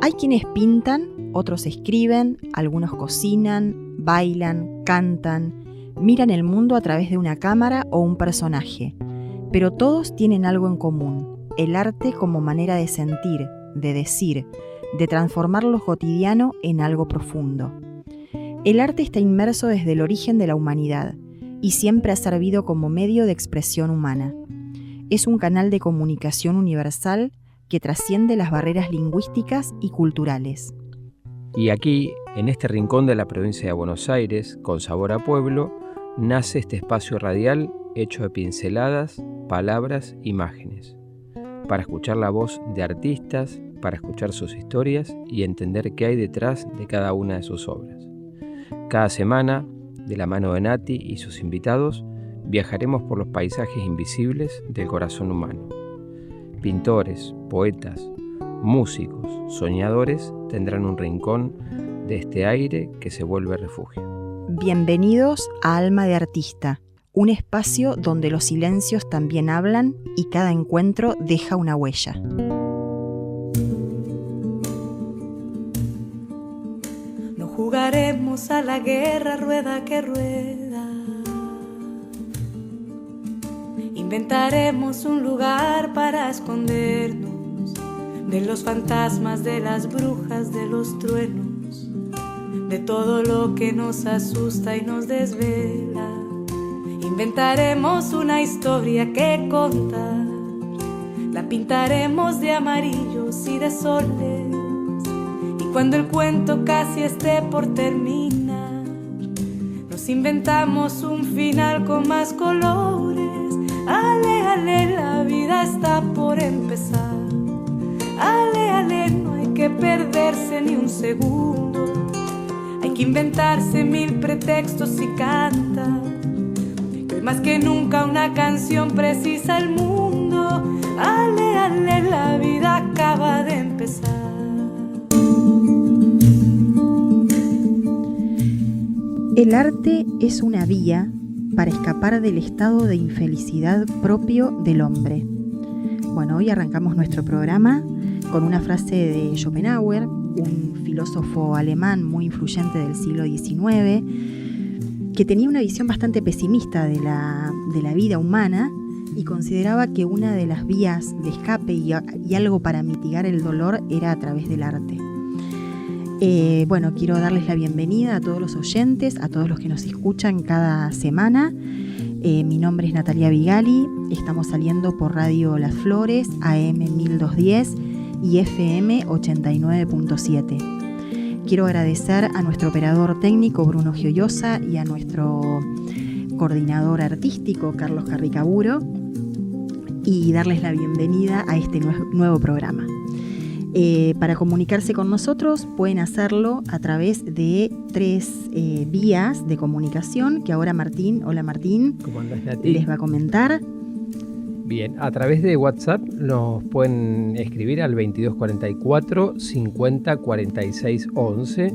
Hay quienes pintan, otros escriben, algunos cocinan, bailan, cantan, miran el mundo a través de una cámara o un personaje, pero todos tienen algo en común: el arte como manera de sentir, de decir, de transformar lo cotidiano en algo profundo. El arte está inmerso desde el origen de la humanidad y siempre ha servido como medio de expresión humana. Es un canal de comunicación universal que trasciende las barreras lingüísticas y culturales. Y aquí, en este rincón de la provincia de Buenos Aires, con sabor a pueblo, nace este espacio radial hecho de pinceladas, palabras, imágenes, para escuchar la voz de artistas, para escuchar sus historias y entender qué hay detrás de cada una de sus obras. Cada semana, de la mano de Nati y sus invitados, viajaremos por los paisajes invisibles del corazón humano. Pintores, poetas, músicos, soñadores tendrán un rincón de este aire que se vuelve refugio. Bienvenidos a Alma de Artista, un espacio donde los silencios también hablan y cada encuentro deja una huella. No jugaremos a la guerra rueda que rueda. Inventaremos un lugar para escondernos de los fantasmas, de las brujas, de los truenos, de todo lo que nos asusta y nos desvela. Inventaremos una historia que contar, la pintaremos de amarillos y de soles, y cuando el cuento casi esté por terminar, nos inventamos un final con más colores. Ale, ale, la vida está por empezar. Ale, ale, no hay que perderse ni un segundo. Hay que inventarse 1000 pretextos y cantar, que hoy más que nunca una canción precisa el mundo. Ale, ale, la vida acaba de empezar. El arte es una vía para escapar del estado de infelicidad propio del hombre. Bueno, hoy arrancamos nuestro programa con una frase de Schopenhauer, un filósofo alemán muy influyente del siglo XIX, que tenía una visión bastante pesimista de la vida humana y consideraba que una de las vías de escape y algo para mitigar el dolor era a través del arte. Bueno, quiero darles la bienvenida a todos los oyentes, a todos los que nos escuchan cada semana. Mi nombre es Natalia Vigali, estamos saliendo por Radio Las Flores, AM 1210 y FM 89.7. Quiero agradecer a nuestro operador técnico Bruno Gioiosa y a nuestro coordinador artístico Carlos Carricaburo y darles la bienvenida a este nuevo programa. Para comunicarse con nosotros pueden hacerlo a través de 3 vías de comunicación que ahora Martín, hola Martín, ¿Cómo andas, Nati? Les va a comentar. Bien, a través de WhatsApp nos pueden escribir al 2244 50 46 11.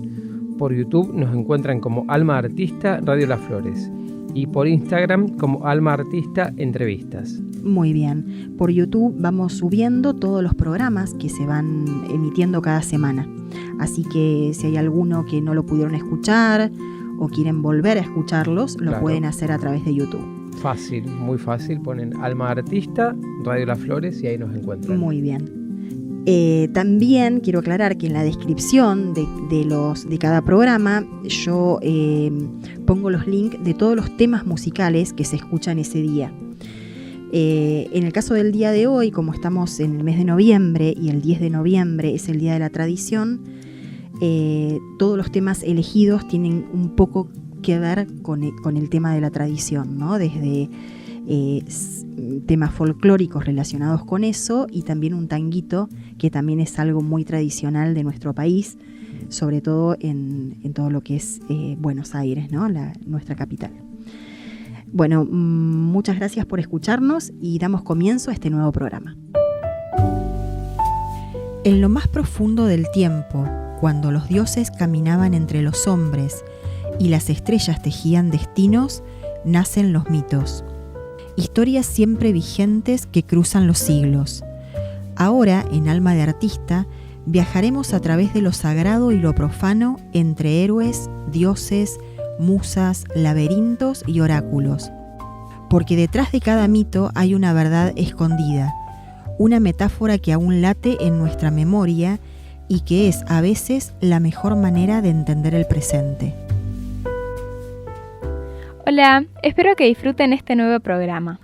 Por YouTube nos encuentran como Alma Artista Radio Las Flores y por Instagram como Alma Artista Entrevistas. Muy bien, por YouTube vamos subiendo todos los programas que se van emitiendo cada semana. Así que si hay alguno que no lo pudieron escuchar o quieren volver a escucharlos, lo pueden hacer a través de YouTube. Fácil, muy fácil, ponen Alma Artista, Radio Las Flores y ahí nos encuentran. Muy bien. También quiero aclarar que en la descripción de cada programa yo pongo los links de todos los temas musicales que se escuchan ese día. En el caso del día de hoy, como estamos en el mes de noviembre y el 10 de noviembre es el Día de la Tradición, todos los temas elegidos tienen un poco que ver con el tema de la tradición, ¿no? Desde temas folclóricos relacionados con eso y también un tanguito que también es algo muy tradicional de nuestro país, sobre todo en todo lo que es Buenos Aires, ¿no? Nuestra capital. Bueno, muchas gracias por escucharnos y damos comienzo a este nuevo programa. En lo más profundo del tiempo, cuando los dioses caminaban entre los hombres y las estrellas tejían destinos, nacen los mitos. Historias siempre vigentes que cruzan los siglos. Ahora, en Alma de Artista, viajaremos a través de lo sagrado y lo profano entre héroes, dioses, musas, laberintos y oráculos. Porque detrás de cada mito hay una verdad escondida, una metáfora que aún late en nuestra memoria y que es a veces la mejor manera de entender el presente. Hola, espero que disfruten este nuevo programa.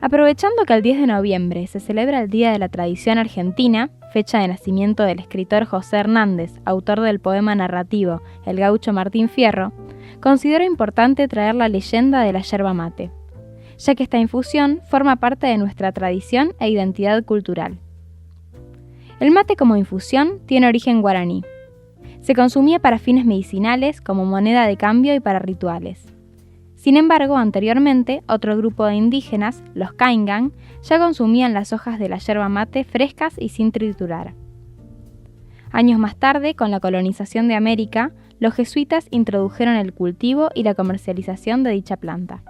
Aprovechando que el 10 de noviembre se celebra el Día de la Tradición Argentina, fecha de nacimiento del escritor José Hernández, autor del poema narrativo El Gaucho Martín Fierro, considero importante traer la leyenda de la yerba mate, ya que esta infusión forma parte de nuestra tradición e identidad cultural. El mate como infusión tiene origen guaraní. Se consumía para fines medicinales, como moneda de cambio y para rituales. Sin embargo, anteriormente, otro grupo de indígenas, los Kaingang, ya consumían las hojas de la yerba mate frescas y sin triturar. Años más tarde, con la colonización de América, los jesuitas introdujeron el cultivo y la comercialización de dicha planta.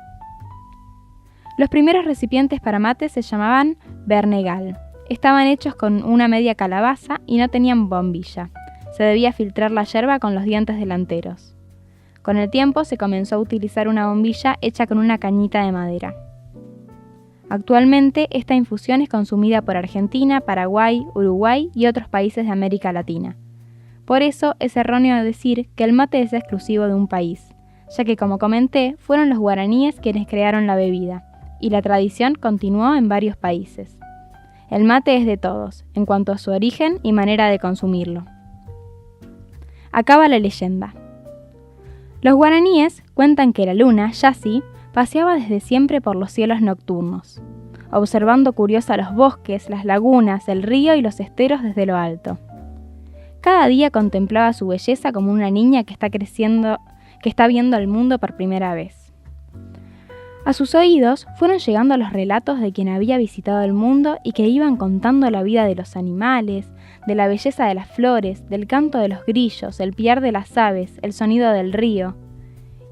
Los primeros recipientes para mate se llamaban bernegal. Estaban hechos con una media calabaza y no tenían bombilla. Se debía filtrar la yerba con los dientes delanteros. Con el tiempo se comenzó a utilizar una bombilla hecha con una cañita de madera. Actualmente esta infusión es consumida por Argentina, Paraguay, Uruguay y otros países de América Latina. Por eso es erróneo decir que el mate es exclusivo de un país, ya que como comenté, fueron los guaraníes quienes crearon la bebida, y la tradición continuó en varios países. El mate es de todos, en cuanto a su origen y manera de consumirlo. Acaba la leyenda. Los guaraníes cuentan que la luna, Yassi, paseaba desde siempre por los cielos nocturnos, observando curiosa los bosques, las lagunas, el río y los esteros desde lo alto. Cada día contemplaba su belleza como una niña que está creciendo, que está viendo el mundo por primera vez. A sus oídos fueron llegando los relatos de quien había visitado el mundo y que iban contando la vida de los animales, de la belleza de las flores, del canto de los grillos, el piar de las aves, el sonido del río.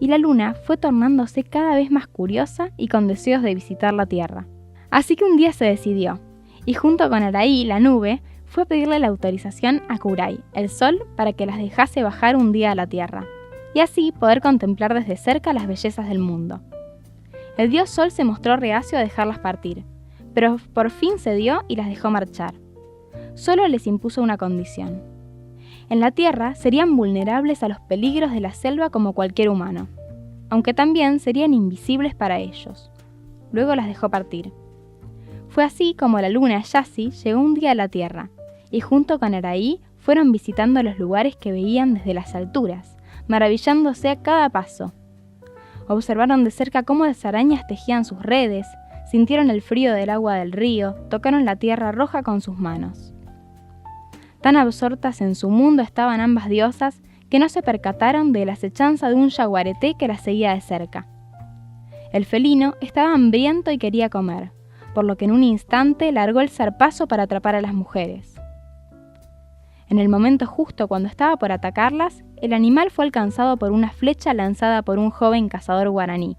Y la luna fue tornándose cada vez más curiosa y con deseos de visitar la tierra. Así que un día se decidió, y junto con Araí, la nube, fue a pedirle la autorización a Kurai, el sol, para que las dejase bajar un día a la tierra, y así poder contemplar desde cerca las bellezas del mundo. El dios Sol se mostró reacio a dejarlas partir, pero por fin cedió y las dejó marchar. Solo les impuso una condición. En la tierra serían vulnerables a los peligros de la selva como cualquier humano, aunque también serían invisibles para ellos. Luego las dejó partir. Fue así como la luna Yassi llegó un día a la tierra, y junto con Araí fueron visitando los lugares que veían desde las alturas, maravillándose a cada paso. Observaron de cerca cómo las arañas tejían sus redes, sintieron el frío del agua del río, tocaron la tierra roja con sus manos. Tan absortas en su mundo estaban ambas diosas que no se percataron de la acechanza de un yaguareté que las seguía de cerca. El felino estaba hambriento y quería comer, por lo que en un instante largó el zarpazo para atrapar a las mujeres. En el momento justo cuando estaba por atacarlas, el animal fue alcanzado por una flecha lanzada por un joven cazador guaraní,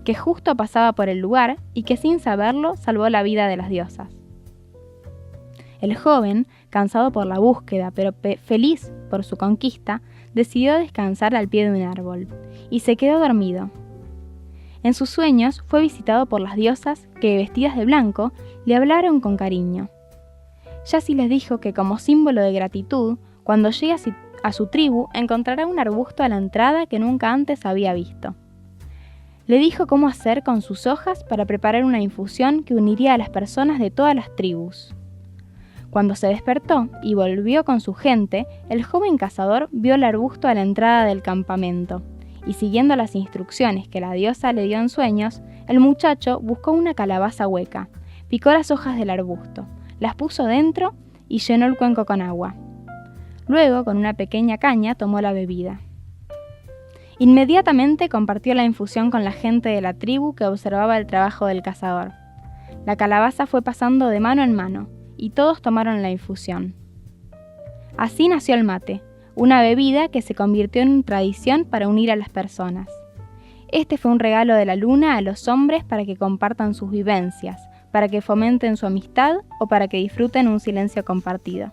que justo pasaba por el lugar y que sin saberlo salvó la vida de las diosas. El joven, cansado por la búsqueda pero feliz por su conquista, decidió descansar al pie de un árbol y se quedó dormido. En sus sueños fue visitado por las diosas que, vestidas de blanco, le hablaron con cariño. Yassi les dijo que como símbolo de gratitud, cuando llegue a su tribu encontrará un arbusto a la entrada que nunca antes había visto. Le dijo cómo hacer con sus hojas para preparar una infusión que uniría a las personas de todas las tribus. Cuando se despertó y volvió con su gente, el joven cazador vio el arbusto a la entrada del campamento, y siguiendo las instrucciones que la diosa le dio en sueños, el muchacho buscó una calabaza hueca, picó las hojas del arbusto, las puso dentro y llenó el cuenco con agua. Luego, con una pequeña caña, tomó la bebida. Inmediatamente compartió la infusión con la gente de la tribu que observaba el trabajo del cazador. La calabaza fue pasando de mano en mano, y todos tomaron la infusión. Así nació el mate, una bebida que se convirtió en tradición para unir a las personas. Este fue un regalo de la luna a los hombres para que compartan sus vivencias, para que fomenten su amistad o para que disfruten un silencio compartido.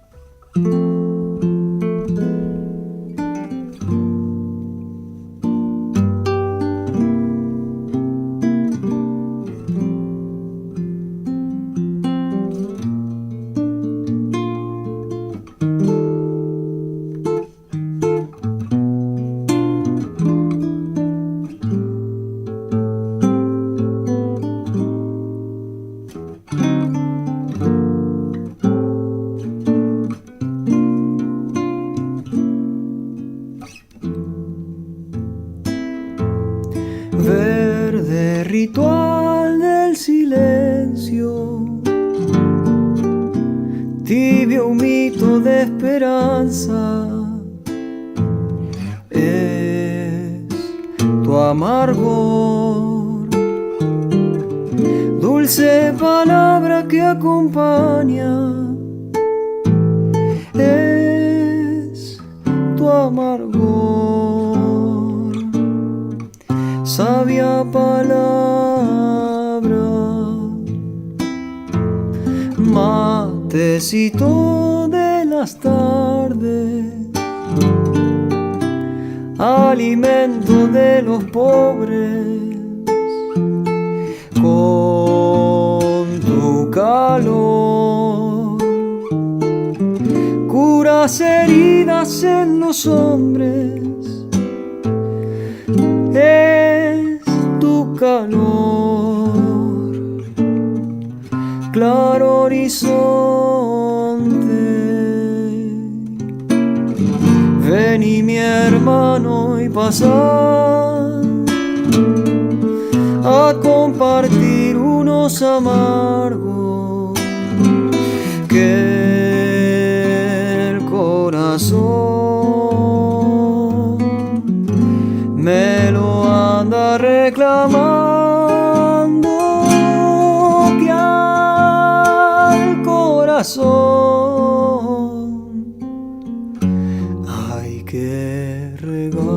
Verde ritual del silencio, tibio humito de esperanza, es tu amargor, dulce palabra que acompaña, es tu amargor, sabia palabra, matecito de las tardes, alimento de los pobres, con tu calor curas heridas en los hombres, es tu calor, claro horizonte. Vení mi hermano y pasá a compartir unos amargos que el corazón me lo anda reclamando, que al corazón hay que regarlo.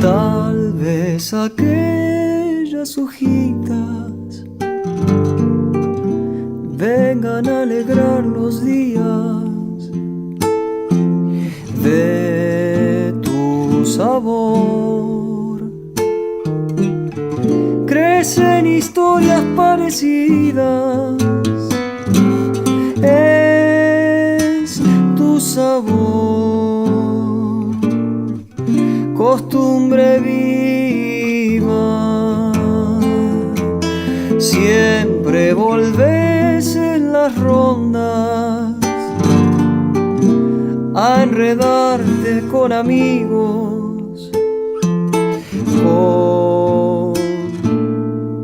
Tal vez aquellas hojitas vengan a alegrar los días de tu sabor. Crecen historias parecidas, es tu sabor, costumbre viva, siempre volvés en las rondas a enredarte con amigos, con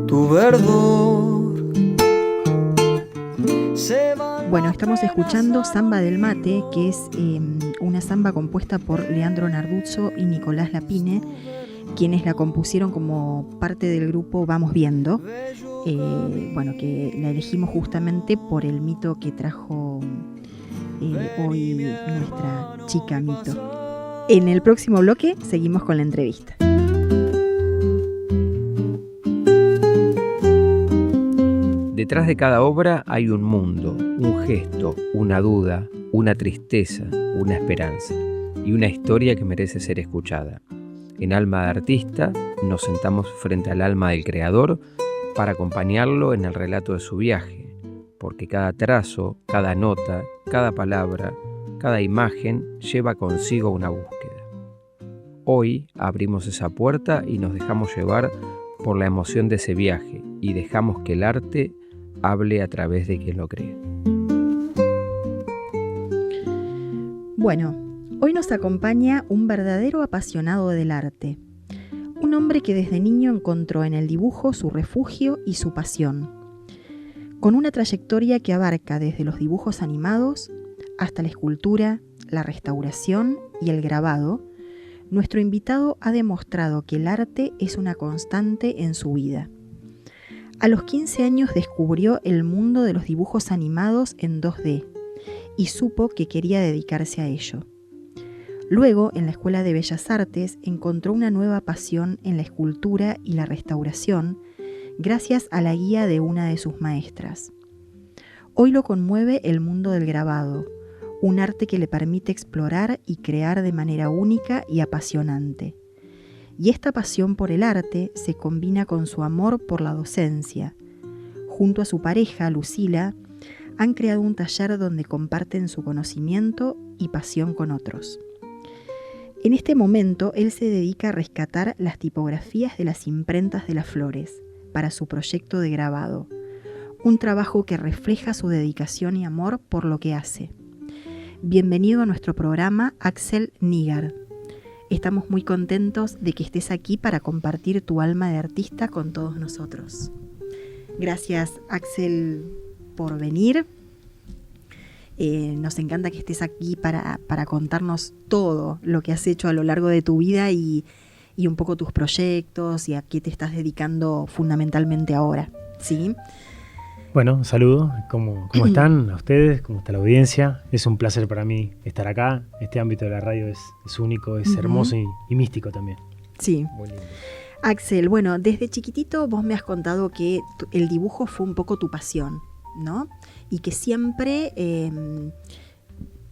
tu verdor. Bueno, estamos escuchando Samba del Mate, que es una samba compuesta por Leandro Narduzzo y Nicolás Lapine, quienes la compusieron como parte del grupo Vamos Viendo, bueno, que la elegimos justamente por el mito que trajo hoy nuestra chica mito. En el próximo bloque seguimos con la entrevista. Detrás de cada obra hay un mundo, un gesto, una duda, una tristeza, una esperanza y una historia que merece ser escuchada. En Alma de Artista nos sentamos frente al alma del creador para acompañarlo en el relato de su viaje, porque cada trazo, cada nota, cada palabra, cada imagen lleva consigo una búsqueda. Hoy abrimos esa puerta y nos dejamos llevar por la emoción de ese viaje y dejamos que el arte hable a través de quien lo cree. Bueno, hoy nos acompaña un verdadero apasionado del arte. Un hombre que desde niño encontró en el dibujo su refugio y su pasión. Con una trayectoria que abarca desde los dibujos animados hasta la escultura, la restauración y el grabado, nuestro invitado ha demostrado que el arte es una constante en su vida. A los 15 años descubrió el mundo de los dibujos animados en 2D y supo que quería dedicarse a ello. Luego, en la Escuela de Bellas Artes, encontró una nueva pasión en la escultura y la restauración gracias a la guía de una de sus maestras. Hoy lo conmueve el mundo del grabado, un arte que le permite explorar y crear de manera única y apasionante. Y esta pasión por el arte se combina con su amor por la docencia. Junto a su pareja, Lucila, han creado un taller donde comparten su conocimiento y pasión con otros. En este momento, él se dedica a rescatar las tipografías de las imprentas de las flores para su proyecto de grabado, un trabajo que refleja su dedicación y amor por lo que hace. Bienvenido a nuestro programa, Axel Nigard. Estamos muy contentos de que estés aquí para compartir tu alma de artista con todos nosotros. Gracias, Axel, por venir. Nos encanta que estés aquí para contarnos todo lo que has hecho a lo largo de tu vida y un poco tus proyectos y a qué te estás dedicando fundamentalmente ahora, ¿sí? Bueno, un saludo. ¿Cómo están a ustedes? ¿Cómo está la audiencia? Es un placer para mí estar acá. Este ámbito de la radio es único, es hermoso y místico también. Sí. Muy lindo. Axel, bueno, desde chiquitito vos me has contado que el dibujo fue un poco tu pasión, ¿no? Y que siempre,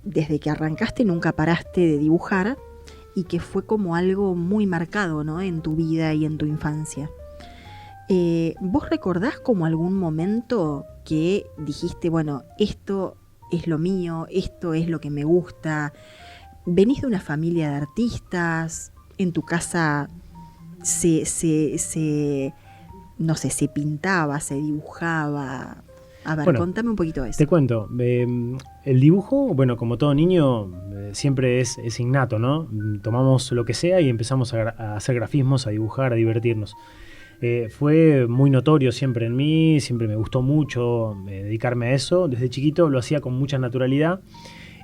desde que arrancaste, nunca paraste de dibujar y que fue como algo muy marcado, ¿no? En tu vida y en tu infancia. ¿Vos recordás como algún momento que dijiste, bueno, esto es lo mío, esto es lo que me gusta? ¿Venís de una familia de artistas? ¿En tu casa no sé, se pintaba, se dibujaba? A ver, bueno, contame un poquito de eso. Te cuento, el dibujo, bueno, como todo niño, siempre es innato, ¿no? Tomamos lo que sea y empezamos a hacer grafismos, a dibujar, a divertirnos. Fue muy notorio siempre en mí, siempre me gustó mucho dedicarme a eso. Desde chiquito lo hacía con mucha naturalidad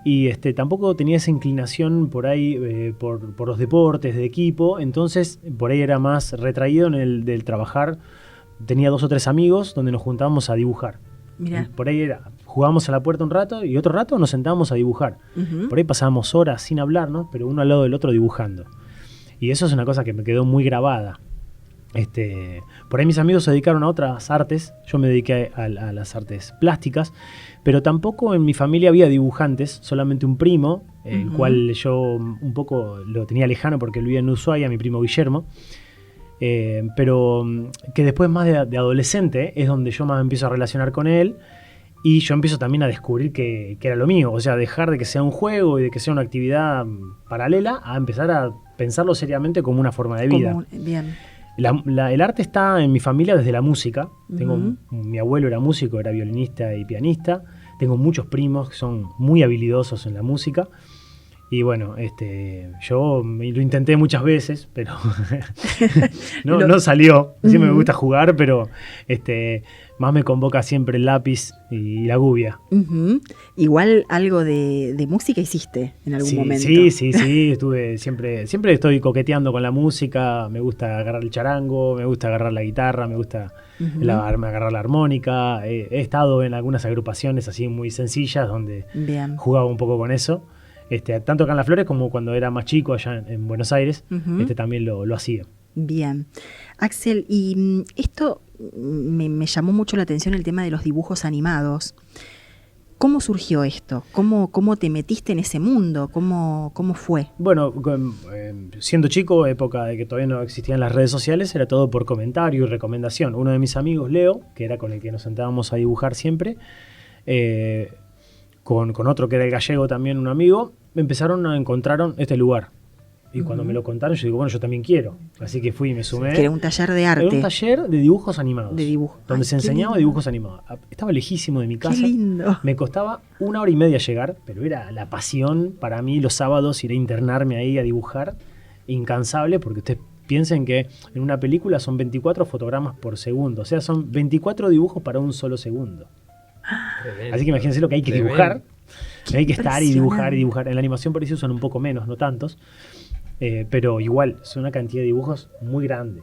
y tampoco tenía esa inclinación por ahí por los deportes de equipo, entonces por ahí era más retraído en el del trabajar. Tenía 2 o 3 amigos donde nos juntábamos a dibujar. Mirá. Por ahí jugábamos a la puerta un rato y otro rato nos sentábamos a dibujar. Por ahí pasábamos horas sin hablar, ¿no? Pero uno al lado del otro dibujando. Y eso es una cosa que me quedó muy grabada. Por ahí mis amigos se dedicaron a otras artes, yo me dediqué a las artes plásticas, pero tampoco en mi familia había dibujantes, solamente un primo, el cual yo un poco lo tenía lejano porque él vivía en Ushuaia, mi primo Guillermo, pero que después más de adolescente es donde yo más me empiezo a relacionar con él y yo empiezo también a descubrir que era lo mío, o sea, dejar de que sea un juego y de que sea una actividad paralela a empezar a pensarlo seriamente como una forma de vida. Bien. El arte está en mi familia desde la música. Mi abuelo era músico, era violinista y pianista. Tengo muchos primos que son muy habilidosos en la música. Y bueno, yo lo intenté muchas veces, pero no salió. Siempre me gusta jugar, pero más me convoca siempre el lápiz y la gubia. Igual algo de música hiciste en algún momento. Sí, estuve siempre estoy coqueteando con la música. Me gusta agarrar el charango, me gusta agarrar la guitarra, me gusta agarrar la armónica. He estado en algunas agrupaciones así muy sencillas donde jugaba un poco con eso. Tanto acá en Las Flores como cuando era más chico allá en Buenos Aires, también lo hacía. Bien. Axel, y esto me llamó mucho la atención, el tema de los dibujos animados. ¿Cómo surgió esto? ¿Cómo te metiste en ese mundo? ¿Cómo fue? Bueno, siendo chico, época de que todavía no existían las redes sociales, era todo por comentario y recomendación. Uno de mis amigos, Leo, que era con el que nos sentábamos a dibujar siempre, con otro que era el gallego también, un amigo, encontraron este lugar. Y cuando me lo contaron, yo digo, bueno, yo también quiero. Así que fui y me sumé. Que era un taller de arte. Era un taller de dibujos animados. De dibujo. Donde se enseñaba dibujos animados. Estaba lejísimo de mi casa. Qué lindo. Me costaba 1 hora y media llegar, pero era la pasión para mí los sábados ir a internarme ahí a dibujar. Incansable, porque usted Piensen que en una película son 24 fotogramas por segundo, o sea, son 24 dibujos para un solo segundo. Tremendo. Así que imagínense lo que hay que Tremendo. dibujar. Qué Hay que estar y dibujar y impresionante. dibujar. En la animación por eso usan un poco menos, no tantos. Pero igual, es una cantidad de dibujos muy grande.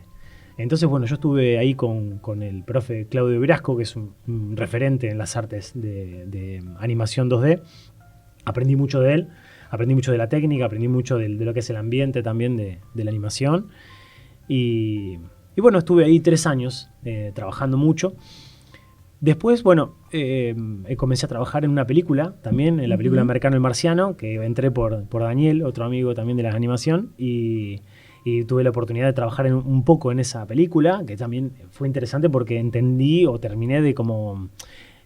Entonces, bueno, yo estuve ahí con el profe Claudio Brasco, que es un referente en las artes de animación 2D. Aprendí mucho de él, aprendí mucho de la técnica, aprendí mucho de lo que es el ambiente también de la animación. Y bueno, estuve ahí 3 años trabajando mucho. Después, bueno, comencé a trabajar en una película, también en la película Americano el Marciano, que entré por Daniel, otro amigo también de la animación, y tuve la oportunidad de trabajar un poco en esa película, que también fue interesante porque entendí o terminé de como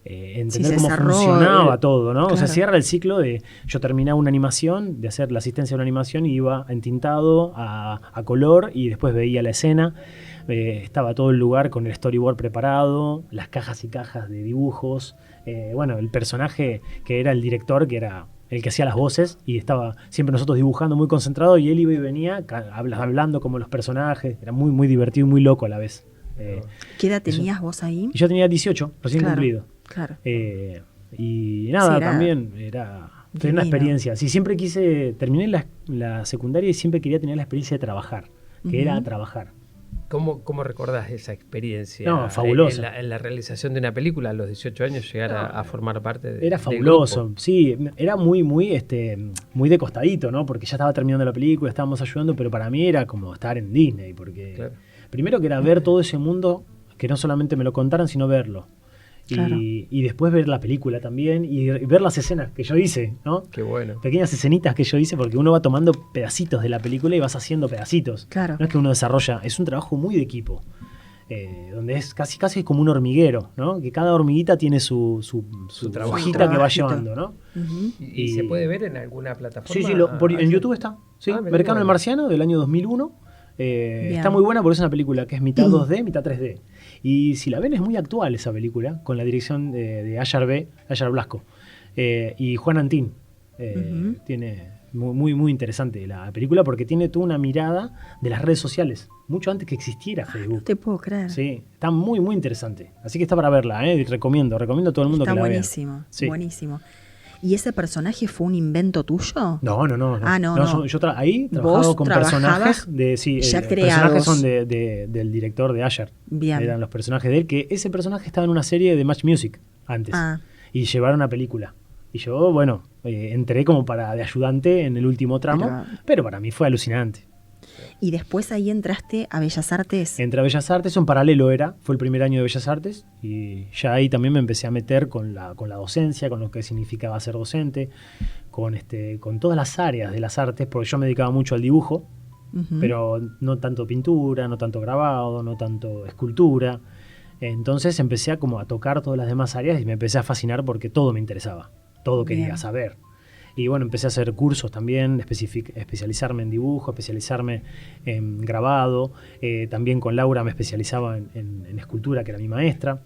entender se cómo cerró funcionaba todo, ¿no? O sea, claro. cierra el ciclo de yo terminaba una animación, de hacer la asistencia a una animación y iba entintado a color y después veía la escena. Estaba todo el lugar con el storyboard preparado, las cajas y cajas de dibujos. Bueno, el personaje que era el director, que era el que hacía las voces, y estaba siempre nosotros dibujando muy concentrado, y él iba y venía hablando como los personajes. Era muy, muy divertido y muy loco a la vez. ¿Qué edad tenías vos ahí? Y yo tenía 18, recién Claro, cumplido. claro. Y nada, Sí, era también era fue divino. una experiencia. Sí, siempre terminé la secundaria y siempre quería tener la experiencia de trabajar, que era trabajar. ¿Cómo recordás esa experiencia? No, fabulosa. En la realización de una película a los 18 años, llegar a formar parte de. Era del fabuloso, grupo. sí, era muy de costadito, ¿no? Porque ya estaba terminando la película, estábamos ayudando, pero para mí era como estar en Disney, porque Claro. primero que era ver todo ese mundo, que no solamente me lo contaran, sino verlo. Claro. Y después ver la película también y ver las escenas que yo hice, ¿no? Qué bueno. Pequeñas escenitas que yo hice, porque uno va tomando pedacitos de la película y vas haciendo pedacitos. Claro. No es que uno desarrolla, es un trabajo muy de equipo. Donde es casi como un hormiguero, ¿no? Que cada hormiguita tiene su trabajito. hojita que va Trabajito. llevando, ¿no? Ujú. ¿Y se puede ver en alguna plataforma? Sí, en YouTube está. Sí, Ah, mirá, Americano el bueno. Marciano, del año 2001. Está muy buena porque es una película que es mitad 2D, mitad 3D. Y si la ven, es muy actual esa película, con la dirección de Ayar Blasco y Juan Antín. Tiene muy, muy interesante la película porque tiene toda una mirada de las redes sociales, mucho antes que existiera No Facebook. te puedo creer. Sí, está muy, muy interesante. Así que está para verla, recomiendo a todo el mundo Está que la vea. buenísimo, Sí. buenísimo. ¿Y ese personaje fue un invento tuyo? No. Ah, no. Yo ahí trabajaba Vos con trabajabas personajes ya los creados. personajes son del director de Asher. Bien. Eran los personajes de él, que ese personaje estaba en una serie de Match Music antes. Ah. Y llevaron una película. Y yo, bueno, entré como de ayudante en el último tramo, pero para mí fue alucinante. Y después ahí entraste a Bellas Artes. Entré a Bellas Artes, en paralelo fue el primer año de Bellas Artes, y ya ahí también me empecé a meter con la docencia, con lo que significaba ser docente, con todas las áreas de las artes, porque yo me dedicaba mucho al dibujo, Ujú. pero no tanto pintura, no tanto grabado, no tanto escultura. Entonces empecé a tocar todas las demás áreas y me empecé a fascinar porque todo me interesaba, todo quería Bien. saber. Y bueno, empecé a hacer cursos también, especializarme en dibujo, especializarme en grabado. También con Laura me especializaba en escultura, que era mi maestra.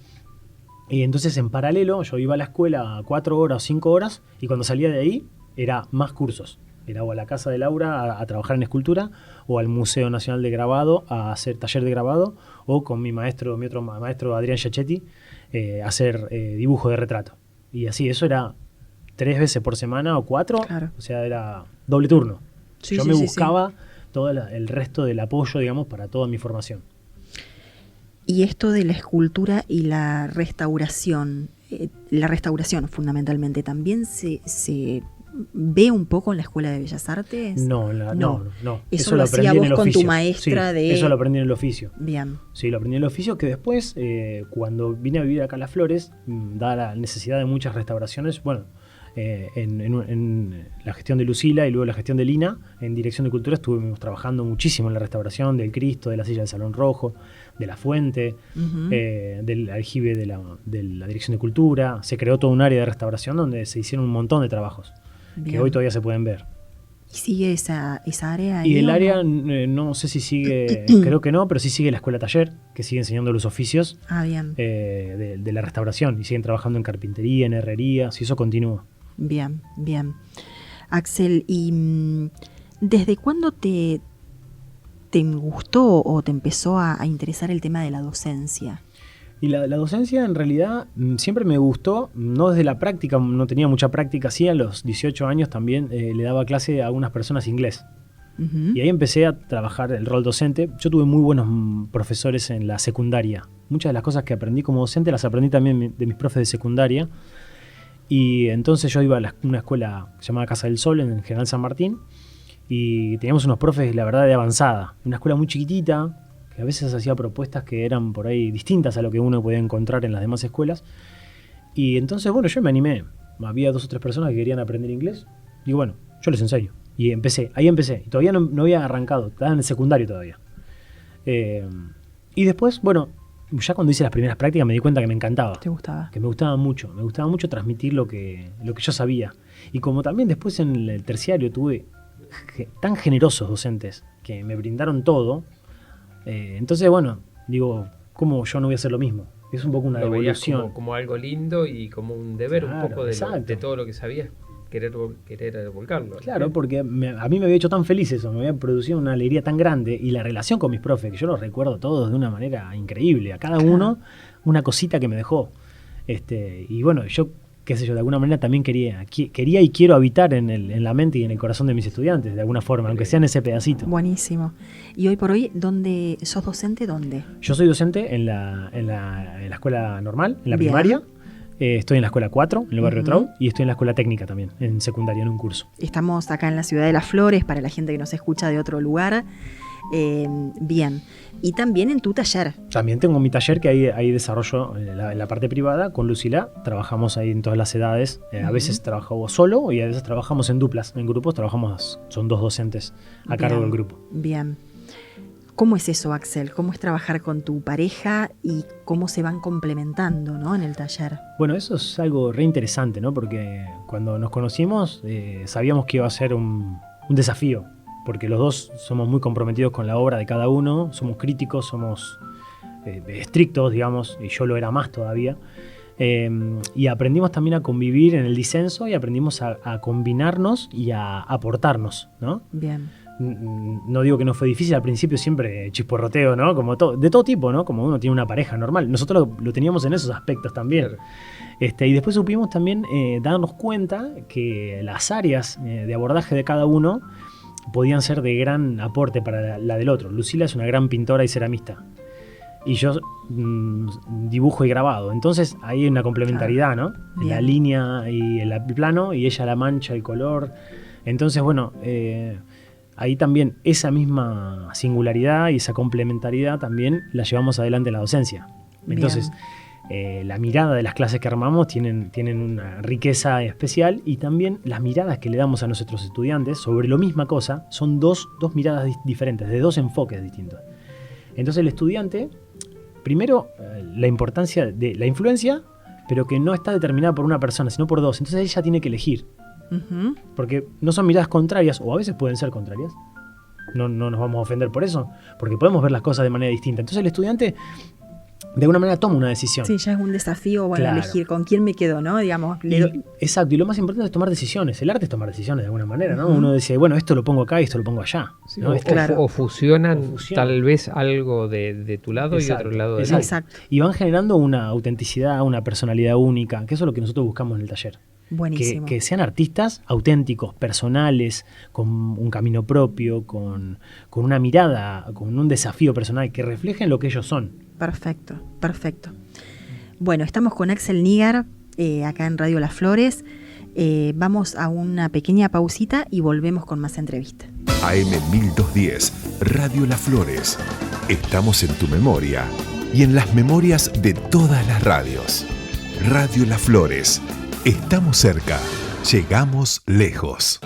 Y entonces en paralelo yo iba a la escuela 4 horas o 5 horas y cuando salía de ahí era más cursos. Era o a la casa de Laura a trabajar en escultura o al Museo Nacional de Grabado a hacer taller de grabado o con mi otro maestro Adrián Giachetti a hacer dibujo de retrato. Y así, eso era 3 veces por semana o 4, Claro. o sea, era doble turno. Sí, Yo sí, me sí, buscaba todo el resto del apoyo, digamos, para toda mi formación. Y esto de la escultura y la restauración fundamentalmente, ¿también se ve un poco en la Escuela de Bellas Artes? No. Eso lo hacía vos con tu maestra Sí, de... Eso lo aprendí en el oficio. Bien. Sí, lo aprendí en el oficio, que después, cuando vine a vivir acá a Las Flores, dada la necesidad de muchas restauraciones, bueno, en la gestión de Lucila y luego la gestión de Lina, en Dirección de Cultura estuvimos trabajando muchísimo en la restauración del Cristo, de la silla del Salón Rojo, de la fuente, Ujú. del aljibe de la Dirección de Cultura. Se creó todo un área de restauración donde se hicieron un montón de trabajos que Bien. hoy todavía se pueden ver. ¿Y sigue esa área ahí? Y el o área, no? no sé si sigue, creo que no, pero sí sigue la escuela taller, que sigue enseñando los oficios Ah, bien. de la restauración y siguen trabajando en carpintería, en herrería, si eso continúa. Bien, bien. Axel, ¿y desde cuándo te te gustó o te empezó a interesar el tema de la docencia? Y la docencia en realidad siempre me gustó, no desde la práctica, no tenía mucha práctica, sí, a los 18 años también le daba clase a algunas personas inglés. Uh-huh. Y ahí empecé a trabajar el rol docente. Yo tuve muy buenos profesores en la secundaria. Muchas de las cosas que aprendí como docente las aprendí también de mis profes de secundaria. Y entonces yo iba a una escuela llamada Casa del Sol en General San Martín y teníamos unos profes, la verdad, de avanzada. Una escuela muy chiquitita, que a veces hacía propuestas que eran por ahí distintas a lo que uno podía encontrar en las demás escuelas. Y entonces, bueno, yo me animé. Había 2 o 3 personas que querían aprender inglés. Y bueno, yo les enseño. Y ahí empecé. Y todavía no había arrancado, estaba en el secundario todavía. Y después, bueno, ya cuando hice las primeras prácticas me di cuenta que me encantaba. ¿Te gustaba? Que me gustaba mucho transmitir lo que yo sabía. Y como también después en el terciario tuve tan generosos docentes que me brindaron todo, entonces, bueno, digo, ¿cómo yo no voy a hacer lo mismo? Es un poco una devolución. Como algo lindo y como un deber, claro, un poco de todo lo que sabías, querer volcarlo. Claro, porque a mí me había hecho tan feliz eso, me había producido una alegría tan grande, y la relación con mis profes, que yo los recuerdo todos de una manera increíble, a cada uno una cosita que me dejó. Y bueno, yo, qué sé yo, de alguna manera también quería y quiero habitar en la mente y en el corazón de mis estudiantes, de alguna forma, aunque sea en ese pedacito. Buenísimo. ¿Y hoy por hoy sos docente dónde? Yo soy docente en la escuela normal, en la Bien. primaria. Estoy en la escuela 4, en el barrio Uh-huh. Trau, y estoy en la escuela técnica también, en secundaria, en un curso. Estamos acá en la ciudad de Las Flores, para la gente que nos escucha de otro lugar. Bien. Y también en tu taller. También tengo mi taller que ahí desarrollo en la parte privada con Lucila. Trabajamos ahí en todas las edades. A veces trabajo solo y a veces trabajamos en duplas. En grupos son 2 docentes a cargo del grupo. Bien. ¿Cómo es eso, Axel? ¿Cómo es trabajar con tu pareja y cómo se van complementando, ¿no?, en el taller? Bueno, eso es algo re interesante, ¿no? Porque cuando nos conocimos sabíamos que iba a ser un desafío. Porque los dos somos muy comprometidos con la obra de cada uno, somos críticos, somos estrictos, digamos, y yo lo era más todavía. Y aprendimos también a convivir en el disenso y aprendimos a combinarnos y a aportarnos, ¿no? Bien. No digo que no fue difícil, al principio siempre chisporroteo, ¿no? Como de todo tipo, ¿no? Como uno tiene una pareja normal. Nosotros lo teníamos en esos aspectos también. Claro. Y después supimos también darnos cuenta que las áreas de abordaje de cada uno podían ser de gran aporte para la del otro. Lucila es una gran pintora y ceramista. Y yo dibujo y grabado. Entonces ahí hay una complementariedad, ¿no? Bien. La línea y el plano, y ella la mancha, el color. Entonces, bueno, ahí también esa misma singularidad y esa complementariedad también la llevamos adelante en la docencia. Entonces, la mirada de las clases que armamos tienen una riqueza especial, y también las miradas que le damos a nuestros estudiantes sobre la misma cosa son dos miradas diferentes, de 2 enfoques distintos. Entonces el estudiante, primero, la importancia de la influencia, pero que no está determinada por una persona, sino por 2. Entonces ella tiene que elegir. Uh-huh. Porque no son miradas contrarias, o a veces pueden ser contrarias. No nos vamos a ofender por eso, porque podemos ver las cosas de manera distinta. Entonces el estudiante de alguna manera toma una decisión. Sí, ya es un desafío, bueno, Claro. Elegir con quién me quedo, ¿no? Digamos. Exacto, y lo más importante es tomar decisiones. El arte es tomar decisiones de alguna manera, ¿no? Uh-huh. Uno dice, bueno, esto lo pongo acá y esto lo pongo allá. Sí, ¿no? o fusionan tal vez algo de tu lado Exacto, y otro lado de Exacto. Y van generando una autenticidad, una personalidad única, que eso es lo que nosotros buscamos en el taller. Buenísimo. Que sean artistas auténticos, personales, con un camino propio, con una mirada, con un desafío personal, que reflejen lo que ellos son. Perfecto, perfecto. Bueno, estamos con Axel Nígar, acá en Radio Las Flores. Vamos a una pequeña pausita y volvemos con más entrevista. AM 1210, Radio Las Flores. Estamos en tu memoria y en las memorias de todas las radios. Radio Las Flores. Estamos cerca. Llegamos lejos.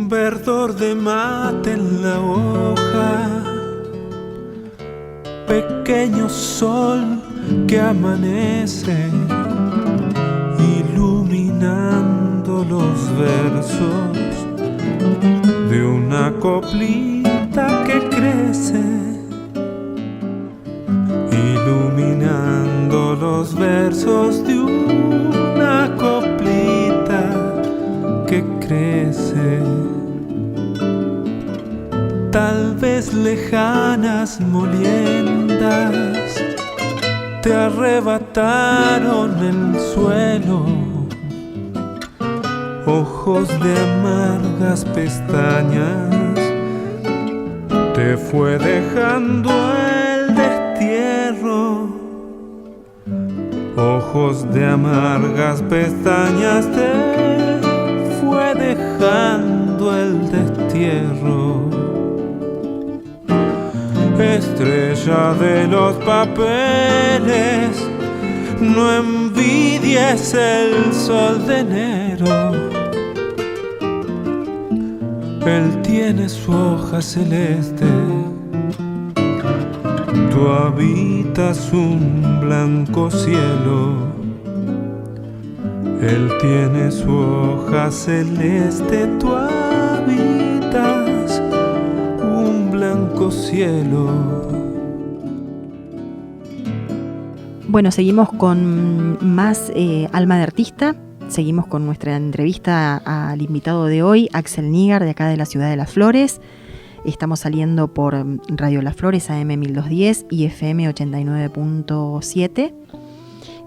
Verdor de mate en la hoja, pequeño sol que amanece iluminando los versos de una coplita que crece, iluminando los versos de una coplita que crece. Tal vez lejanas moliendas te arrebataron el suelo, ojos de amargas pestañas te fue dejando el destierro, ojos de amargas pestañas te fue dejando el destierro. Estrella de los papeles, no envidies el sol de enero. Él tiene su hoja celeste, tú habitas un blanco cielo. Él tiene su hoja celeste, tú habitas un blanco cielo. Bueno, seguimos con más Alma de Artista. Seguimos con nuestra entrevista al invitado de hoy, Axel Nígar, de acá de la ciudad de Las Flores. Estamos saliendo por Radio Las Flores, AM 1210 y FM 89.7.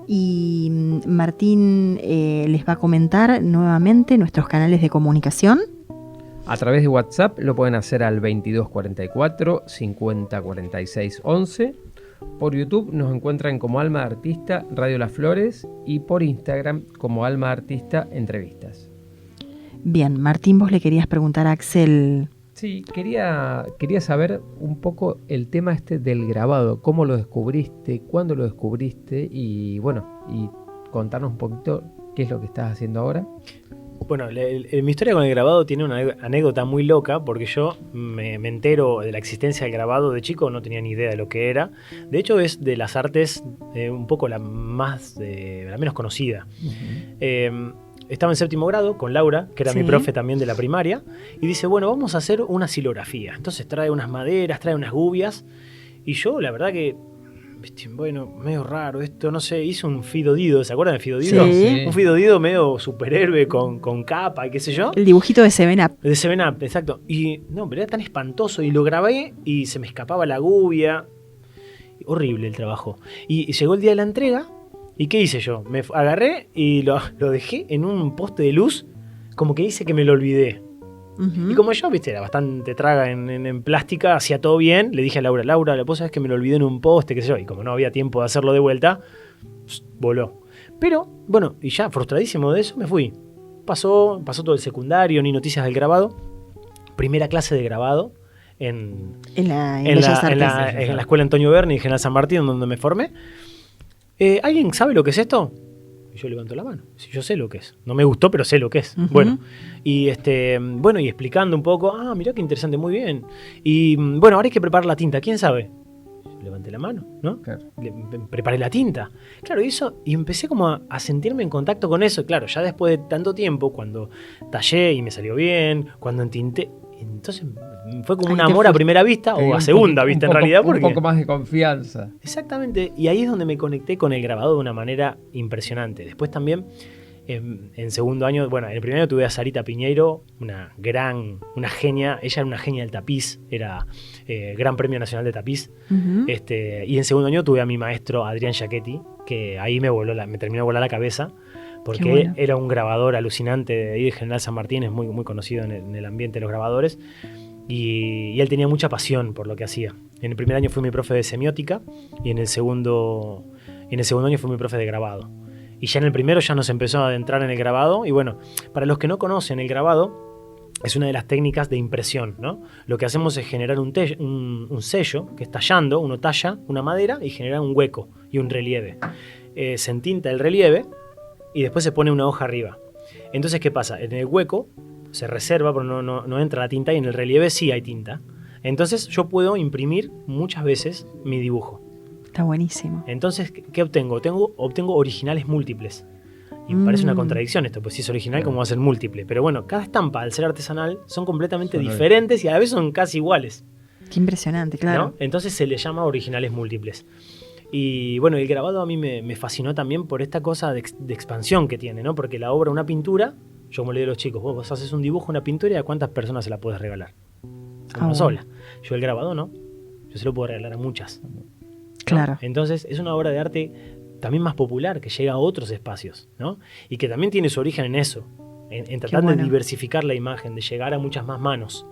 Y Martín les va a comentar nuevamente nuestros canales de comunicación. A través de WhatsApp lo pueden hacer al 2244 5046 11. Por YouTube nos encuentran como Alma de Artista Radio Las Flores y por Instagram como Alma de Artista Entrevistas. Bien, Martín, vos le querías preguntar a Axel. Sí, quería saber un poco el tema del grabado, cómo lo descubriste, cuándo lo descubriste y bueno, y contarnos un poquito qué es lo que estás haciendo ahora. Bueno, mi historia con el grabado tiene una anécdota muy loca, porque yo me entero de la existencia del grabado de chico, no tenía ni idea de lo que era. De hecho, es de las artes un poco la menos conocida. Uh-huh. Estaba en séptimo grado con Laura, que era mi profe también de la primaria, y dice, bueno, vamos a hacer una silografía. Entonces trae unas maderas, trae unas gubias, y yo la verdad que, bueno, medio raro esto, no sé, hice un Fido Dido, ¿se acuerdan de Fido Dido? Sí. Un Fido Dido medio superhéroe con capa y qué sé yo. El dibujito de Seven Up. De Seven Up, exacto. Y no, pero era tan espantoso, y lo grabé y se me escapaba la gubia. Horrible el trabajo. Y llegó el día de la entrega, ¿y qué hice yo? Me agarré y lo dejé en un poste de luz, como que hice que me lo olvidé. Uh-huh. Y como yo, era bastante traga en plástica, hacía todo bien, le dije a Laura, vos sabés que me lo olvidé en un poste, qué sé yo, y como no había tiempo de hacerlo de vuelta, voló. Pero, bueno, y ya frustradísimo de eso, me fui. Pasó todo el secundario, ni noticias del grabado. Primera clase de grabado en la escuela Antonio Berni y General San Martín, donde me formé. ¿Alguien sabe lo que es esto? Y yo levanto la mano. Si yo sé lo que es. No me gustó, pero sé lo que es. Uh-huh. Bueno, y explicando un poco. Ah, mirá qué interesante, muy bien. Y bueno, ahora hay que preparar la tinta. ¿Quién sabe? Yo levanté la mano, ¿no? Claro. Preparé la tinta. Claro, y empecé como a sentirme en contacto con eso. Claro, ya después de tanto tiempo, cuando tallé y me salió bien, cuando entinté, entonces fue como un amor a primera vista, o a segunda vista en realidad. Un poco más de confianza. Exactamente, y ahí es donde me conecté con el grabado de una manera impresionante. Después también, en segundo año, bueno, en el primer año tuve a Sarita Piñeiro, una genia, ella era una genia del tapiz, era Gran Premio Nacional de Tapiz. Uh-huh. Y en segundo año tuve a mi maestro Adrián Giachetti, que ahí me terminó de volar la cabeza, porque era un grabador alucinante de ahí de General San Martín, es muy, muy conocido en el ambiente de los grabadores. Y él tenía mucha pasión por lo que hacía. En el primer año fue mi profe de semiótica y en el segundo año fue mi profe de grabado. Y ya en el primero ya nos empezó a adentrar en el grabado. Y bueno, para los que no conocen el grabado, es una de las técnicas de impresión, ¿no? Lo que hacemos es generar un sello, que es tallando, uno talla una madera y genera un hueco y un relieve. Se entinta el relieve y después se pone una hoja arriba. Entonces, ¿qué pasa? En el hueco se reserva, pero no entra la tinta, y en el relieve sí hay tinta. Entonces yo puedo imprimir muchas veces mi dibujo. Está buenísimo. Entonces, ¿qué obtengo? Obtengo originales múltiples. Y me parece una contradicción esto, pues si es original, ¿cómo va a ser múltiple? Pero bueno, cada estampa, al ser artesanal, son completamente diferentes y a la vez son casi iguales. Qué impresionante, claro. ¿No? Entonces se le llama originales múltiples. Y bueno, el grabado a mí me fascinó también por esta cosa de expansión que tiene, ¿no? Porque la obra, una pintura, yo como le digo a los chicos, vos haces un dibujo, una pintura, y ¿a cuántas personas se la puedes regalar? A una sola. Yo el grabado no. Yo se lo puedo regalar a muchas. ¿No? Claro. Entonces es una obra de arte también más popular, que llega a otros espacios, ¿no? Y que también tiene su origen en eso, en tratar de diversificar la imagen, de llegar a muchas más manos.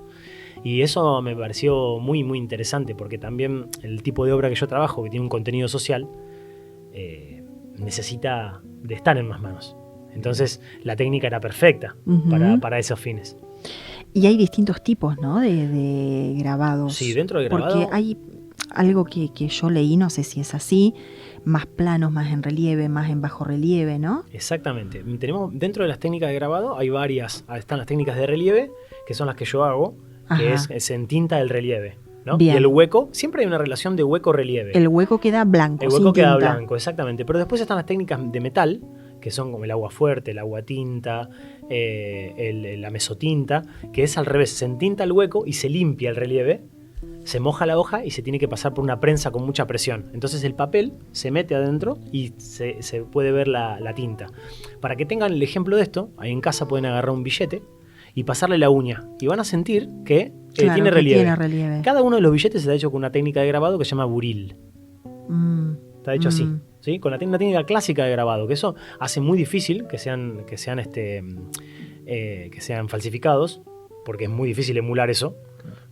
Y eso me pareció muy, muy interesante, porque también el tipo de obra que yo trabajo, que tiene un contenido social, necesita de estar en más manos. Entonces la técnica era perfecta para esos fines. Y hay distintos tipos, ¿no? de grabados. Sí, dentro de grabado. Porque hay algo que yo leí, no sé si es así, más planos, más en relieve, más en bajo relieve, ¿no? Exactamente. Tenemos, dentro de las técnicas de grabado hay varias. Están las técnicas de relieve, que son las que yo hago, que es en tinta el relieve, ¿no? Y el hueco, siempre hay una relación de hueco-relieve. El hueco queda blanco. El hueco queda blanco, exactamente. Pero después están las técnicas de metal, que son como el agua fuerte, el agua tinta, la mesotinta, que es al revés. Se entinta el hueco y se limpia el relieve, se moja la hoja y se tiene que pasar por una prensa con mucha presión. Entonces el papel se mete adentro y se puede ver la tinta. Para que tengan el ejemplo de esto, ahí en casa pueden agarrar un billete y pasarle la uña. Y van a sentir que tiene relieve. Cada uno de los billetes está hecho con una técnica de grabado que se llama buril. Está hecho así, ¿sí? Con una técnica clásica de grabado, que eso hace muy difícil que sean falsificados, porque es muy difícil emular eso.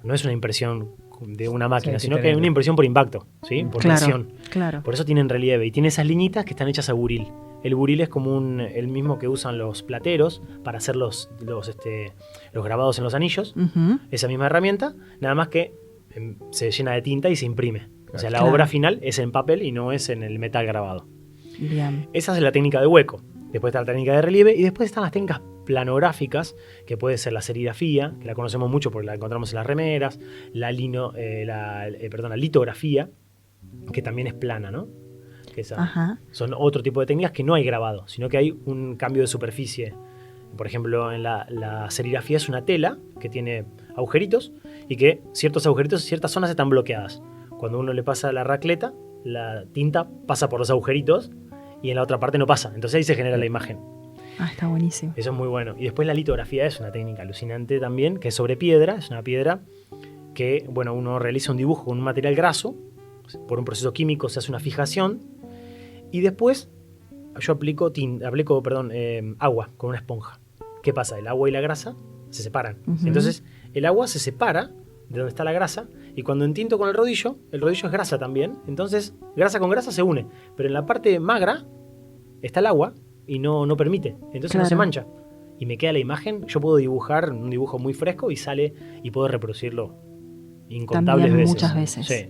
No es una impresión de una máquina, sino que es una impresión por impacto, ¿sí? Por presión. Claro. Por eso tienen relieve y tiene esas liñitas que están hechas a buril. El buril es como el mismo que usan los plateros para hacer los grabados en los anillos. Esa misma herramienta, nada más que se llena de tinta y se imprime. O sea, la obra final es en papel y no es en el metal grabado. Bien. Esa es la técnica de hueco. Después está la técnica de relieve y después están las técnicas planográficas, que puede ser la serigrafía, que la conocemos mucho porque la encontramos en las remeras, la litografía, que también es plana, ¿no? Que son otro tipo de técnicas que no hay grabado, sino que hay un cambio de superficie. Por ejemplo, en la serigrafía es una tela que tiene agujeritos y que ciertos agujeritos, ciertas zonas están bloqueadas. Cuando uno le pasa la racleta, la tinta pasa por los agujeritos y en la otra parte no pasa. Entonces ahí se genera la imagen. Está buenísimo. Eso es muy bueno. Y después la litografía es una técnica alucinante también, que es sobre piedra. Es una piedra que, uno realiza un dibujo con un material graso, por un proceso químico se hace una fijación, y después yo aplico agua con una esponja. ¿Qué pasa? El agua y la grasa se separan. Entonces el agua se separa de donde está la grasa, y cuando entinto con el rodillo es grasa también. Entonces grasa con grasa se une, pero en la parte magra está el agua y no permite, entonces no se mancha y me queda la imagen. Yo puedo dibujar un dibujo muy fresco y sale y puedo reproducirlo incontables también veces. Muchas veces. Sí.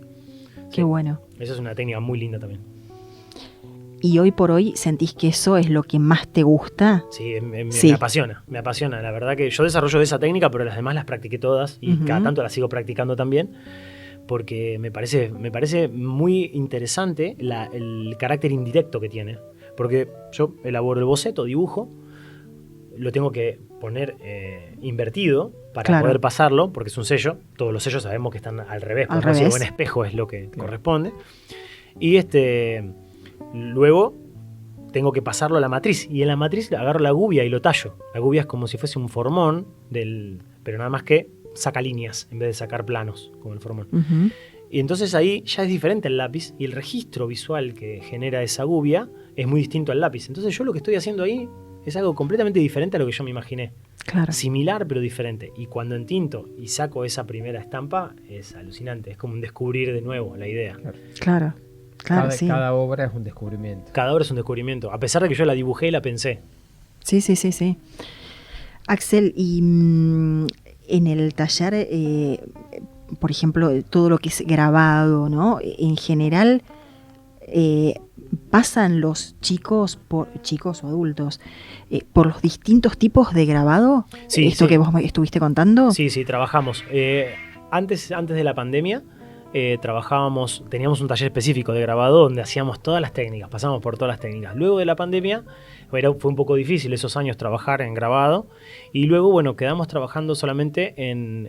Qué bueno. Esa es una técnica muy linda también. ¿Y hoy por hoy sentís que eso es lo que más te gusta? Sí, me apasiona. La verdad que yo desarrollo esa técnica, pero las demás las practiqué todas y cada tanto las sigo practicando también, porque me parece muy interesante el carácter indirecto que tiene. Porque yo elaboro el boceto, dibujo, lo tengo que poner invertido para poder pasarlo, porque es un sello. Todos los sellos sabemos que están al revés, porque un buen espejo es lo que corresponde. Y luego tengo que pasarlo a la matriz, y en la matriz agarro la gubia y lo tallo. La gubia es como si fuese un formón, pero nada más que saca líneas en vez de sacar planos, como el formón. Y entonces ahí ya es diferente el lápiz, y el registro visual que genera esa gubia es muy distinto al lápiz. Entonces yo lo que estoy haciendo ahí es algo completamente diferente a lo que yo me imaginé. Claro. Similar pero diferente. Y cuando entinto y saco esa primera estampa es alucinante. Es como un descubrir de nuevo la idea. Claro. Cada obra es un descubrimiento. Cada obra es un descubrimiento. A pesar de que yo la dibujé y la pensé. Sí. Axel, y en el taller, por ejemplo, todo lo que es grabado, ¿no? En general, ¿pasan los chicos o adultos por los distintos tipos de grabado? Sí, ¿Esto que vos me estuviste contando? Sí, trabajamos. Antes de la pandemia, teníamos un taller específico de grabado donde hacíamos todas las técnicas, pasamos por todas las técnicas. Luego de la pandemia fue un poco difícil esos años trabajar en grabado y luego, bueno, quedamos trabajando solamente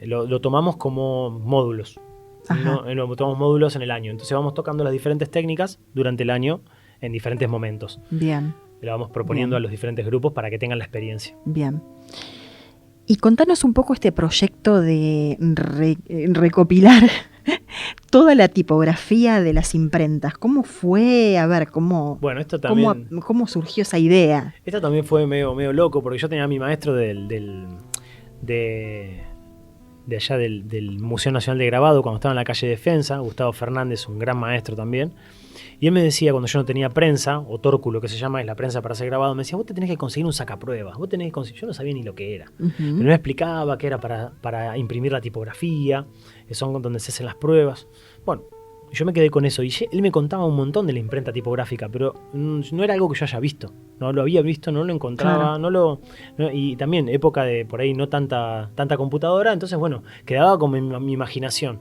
lo tomamos como módulos. Lo tomamos módulos en el año. Entonces vamos tocando las diferentes técnicas durante el año en diferentes momentos. Bien. Le vamos proponiendo a los diferentes grupos para que tengan la experiencia. Bien. Y contanos un poco este proyecto de recopilar toda la tipografía de las imprentas. ¿Cómo fue? A ver, ¿cómo surgió esa idea? Esto también fue medio loco, porque yo tenía a mi maestro de allá del Museo Nacional de Grabado, cuando estaba en la calle Defensa, Gustavo Fernández, un gran maestro también. Y él me decía, cuando yo no tenía prensa, o tórculo que se llama, es la prensa para hacer grabado, me decía, vos te tenés que conseguir un sacapruebas, yo no sabía ni lo que era. Pero me explicaba que era para imprimir la tipografía, que son donde se hacen las pruebas. Bueno, yo me quedé con eso, y él me contaba un montón de la imprenta tipográfica, pero no era algo que yo haya visto. No lo había visto, no lo encontraba, claro. Y también época de, por ahí, no tanta computadora, entonces, bueno, quedaba como en mi imaginación.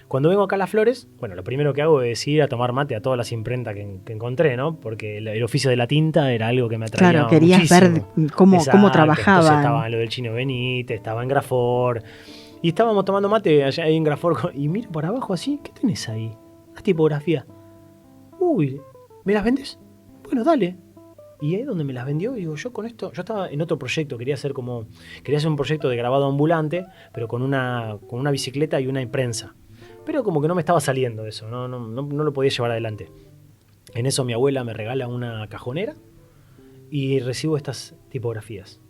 Cuando vengo acá a Las Flores, bueno, lo primero que hago es ir a tomar mate a todas las imprentas que encontré, ¿no? Porque el oficio de la tinta era algo que me atraía muchísimo. Claro, querías ver cómo trabajaban. Entonces estaba en lo del Chino Benítez, estaba en Grafor, y estábamos tomando mate allá ahí en Grafor, y miro para abajo así, ¿qué tenés ahí? Una tipografía. Uy, ¿me las vendés? Bueno, dale. Y ahí es donde me las vendió, y digo, yo con esto, yo estaba en otro proyecto, quería hacer un proyecto de grabado ambulante, pero con una bicicleta y una imprensa. Pero como que no me estaba saliendo eso, no lo podía llevar adelante. En eso mi abuela me regala una cajonera y recibo estas tipografías.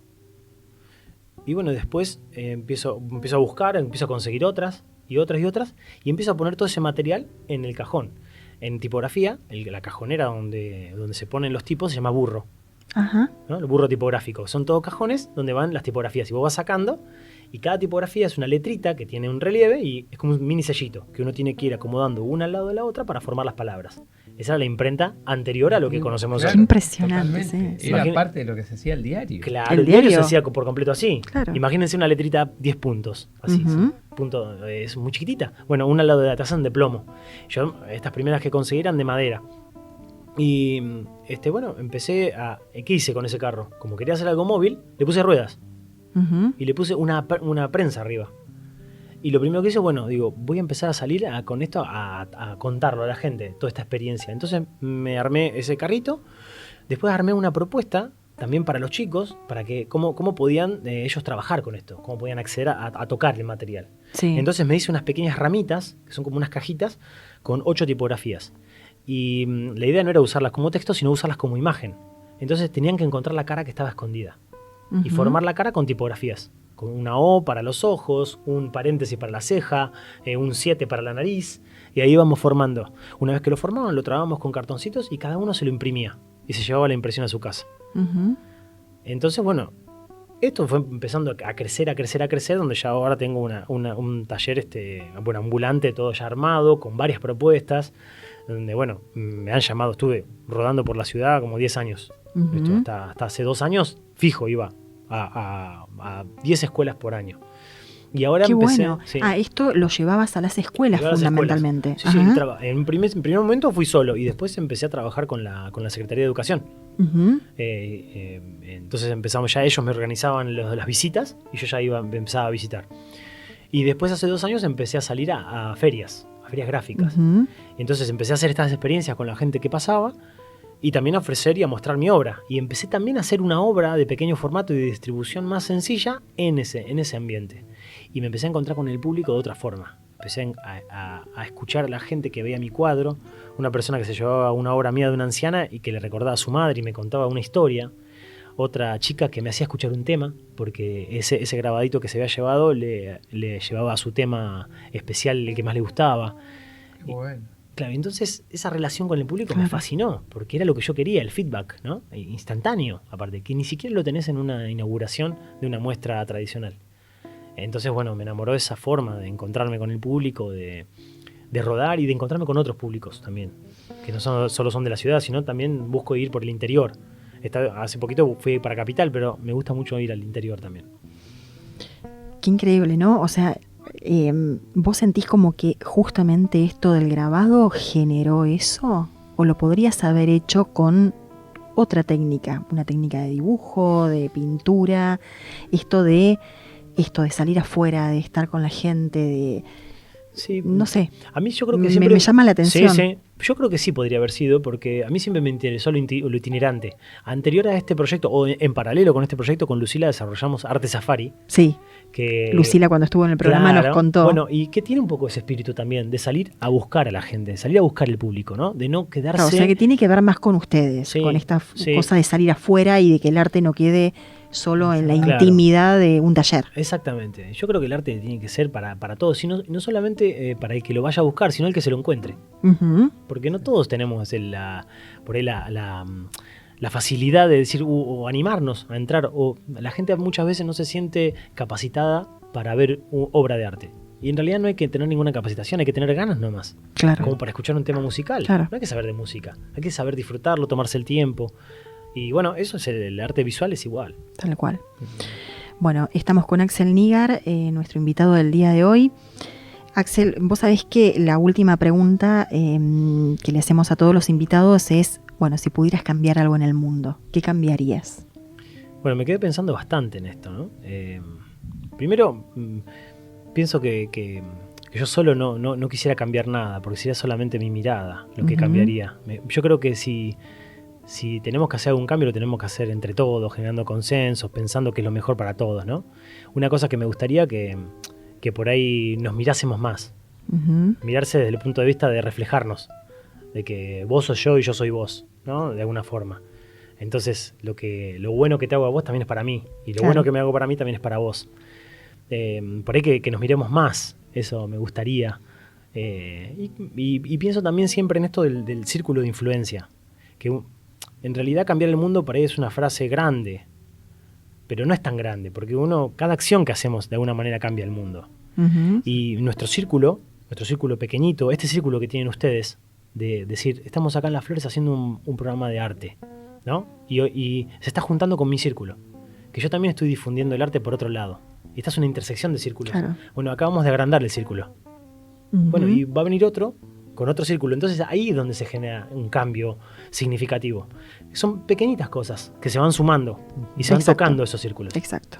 Y bueno, después empiezo a buscar, empiezo a conseguir otras, y empiezo a poner todo ese material en el cajón. En tipografía, la cajonera donde se ponen los tipos se llama burro. Ajá. ¿No? El burro tipográfico. Son todos cajones donde van las tipografías. Y vos vas sacando, y cada tipografía es una letrita que tiene un relieve y es como un mini sellito que uno tiene que ir acomodando una al lado de la otra para formar las palabras. Esa era la imprenta anterior a lo que conocemos hoy. ahora. Qué impresionante. Sí. Era parte de lo que se hacía el diario. Claro, el diario se hacía por completo así. Claro. Imagínense una letrita 10 puntos. Así, ¿sí? Punto, es muy chiquitita. Bueno, una al lado de la taza de plomo. Yo, estas primeras que conseguí eran de madera. Y bueno, empecé a... ¿Qué hice con ese carro? Como quería hacer algo móvil, le puse ruedas. Y le puse una prensa arriba. Y lo primero que hice, bueno, digo, voy a empezar a salir con esto a contarlo a la gente, toda esta experiencia. Entonces me armé ese carrito. Después armé una propuesta también para los chicos, para que cómo podían ellos trabajar con esto, cómo podían acceder a tocar el material. Sí. Entonces me hice unas pequeñas ramitas, que son como unas cajitas, con 8 tipografías. Y la idea no era usarlas como texto, sino usarlas como imagen. Entonces tenían que encontrar la cara que estaba escondida. Y formar la cara con tipografías. Con una O para los ojos, un paréntesis para la ceja, un 7 para la nariz. Y ahí íbamos formando. Una vez que lo formaban, lo trabábamos con cartoncitos y cada uno se lo imprimía. Y se llevaba la impresión a su casa. Entonces, bueno, esto fue empezando a crecer, donde ya ahora tengo un taller ambulante, todo ya armado, con varias propuestas. Donde, bueno, me han llamado, estuve rodando por la ciudad como 10 años. Esto hasta hace 2 años, fijo, iba a 10 escuelas por año. Y ahora empecé... Bueno. Sí. Esto lo llevabas a las escuelas fundamentalmente. Sí, en primer momento fui solo y después empecé a trabajar con la Secretaría de Educación. Entonces empezamos ya, ellos me organizaban las visitas y yo ya empezaba a visitar. Y después hace 2 años empecé a salir a ferias gráficas. Entonces empecé a hacer estas experiencias con la gente que pasaba y también a ofrecer y a mostrar mi obra. Y empecé también a hacer una obra de pequeño formato y de distribución más sencilla en ese ambiente. Y me empecé a encontrar con el público de otra forma. Empecé a escuchar a la gente que veía mi cuadro, una persona que se llevaba una obra mía de una anciana y que le recordaba a su madre y me contaba una historia. Otra chica que me hacía escuchar un tema, porque ese grabadito que se había llevado le llevaba a su tema especial, el que más le gustaba. Qué bueno. Claro, entonces esa relación con el público me fascinó, porque era lo que yo quería, el feedback, ¿no? Instantáneo, aparte, que ni siquiera lo tenés en una inauguración de una muestra tradicional. Entonces, bueno, me enamoró esa forma de encontrarme con el público, de rodar y de encontrarme con otros públicos también, que no solo son de la ciudad, sino también busco ir por el interior. Hace poquito fui para Capital, pero me gusta mucho ir al interior también. Qué increíble, ¿no? O sea, ¿Vos sentís como que justamente esto del grabado generó eso? ¿O lo podrías haber hecho con otra técnica? Una técnica de dibujo, de pintura, esto de salir afuera, de estar con la gente, de... Sí, no sé. A mí yo creo que siempre... me llama la atención. Sí. Yo creo que sí podría haber sido, porque a mí siempre me interesó lo itinerante. Anterior a este proyecto, o en paralelo con este proyecto, con Lucila desarrollamos Arte Safari. Sí. Que, Lucila cuando estuvo en el programa nos contó. Bueno, y que tiene un poco ese espíritu también, de salir a buscar a la gente, de salir a buscar el público, ¿no? De no quedarse... Claro, o sea que tiene que ver más con ustedes, con esta cosa de salir afuera y de que el arte no quede solo en la intimidad de un taller. Exactamente. Yo creo que el arte tiene que ser para todos, y no solamente para el que lo vaya a buscar, sino el que se lo encuentre. Uh-huh. Porque no todos tenemos la facilidad de decir o animarnos a entrar, o la gente muchas veces no se siente capacitada para ver obra de arte. Y en realidad no hay que tener ninguna capacitación, hay que tener ganas nomás. Claro. Como para escuchar un tema musical. Claro. No hay que saber de música, hay que saber disfrutarlo, tomarse el tiempo. Y bueno, eso es el arte visual, es igual. Tal cual. Bueno, estamos con Axel Nígar, nuestro invitado del día de hoy. Axel, vos sabés que la última pregunta que le hacemos a todos los invitados es, bueno, si pudieras cambiar algo en el mundo, ¿qué cambiarías? Bueno, me quedé pensando bastante en esto, ¿no? Primero, pienso que yo solo no quisiera cambiar nada, porque sería solamente mi mirada lo que cambiaría. Yo creo que si tenemos que hacer algún cambio, lo tenemos que hacer entre todos, generando consensos, pensando que es lo mejor para todos, ¿no? Una cosa que me gustaría que por ahí nos mirásemos más. Mirarse desde el punto de vista de reflejarnos, de que vos sos yo y yo soy vos, ¿no? De alguna forma. Entonces, lo bueno que te hago a vos también es para mí, y lo bueno que me hago para mí también es para vos. Por ahí que nos miremos más, eso me gustaría. Y pienso también siempre en esto del círculo de influencia, que en realidad cambiar el mundo para ahí es una frase grande, pero no es tan grande, porque cada acción que hacemos de alguna manera cambia el mundo. Y nuestro círculo pequeñito, este círculo que tienen ustedes, de decir, estamos acá en Las Flores haciendo un programa de arte, ¿no? Y se está juntando con mi círculo, que yo también estoy difundiendo el arte por otro lado. Y esta es una intersección de círculos. Claro. Bueno, acabamos de agrandar el círculo. Bueno, y va a venir otro con otro círculo. Entonces ahí es donde se genera un cambio significativo. Son pequeñitas cosas que se van sumando y se van tocando esos círculos. Exacto.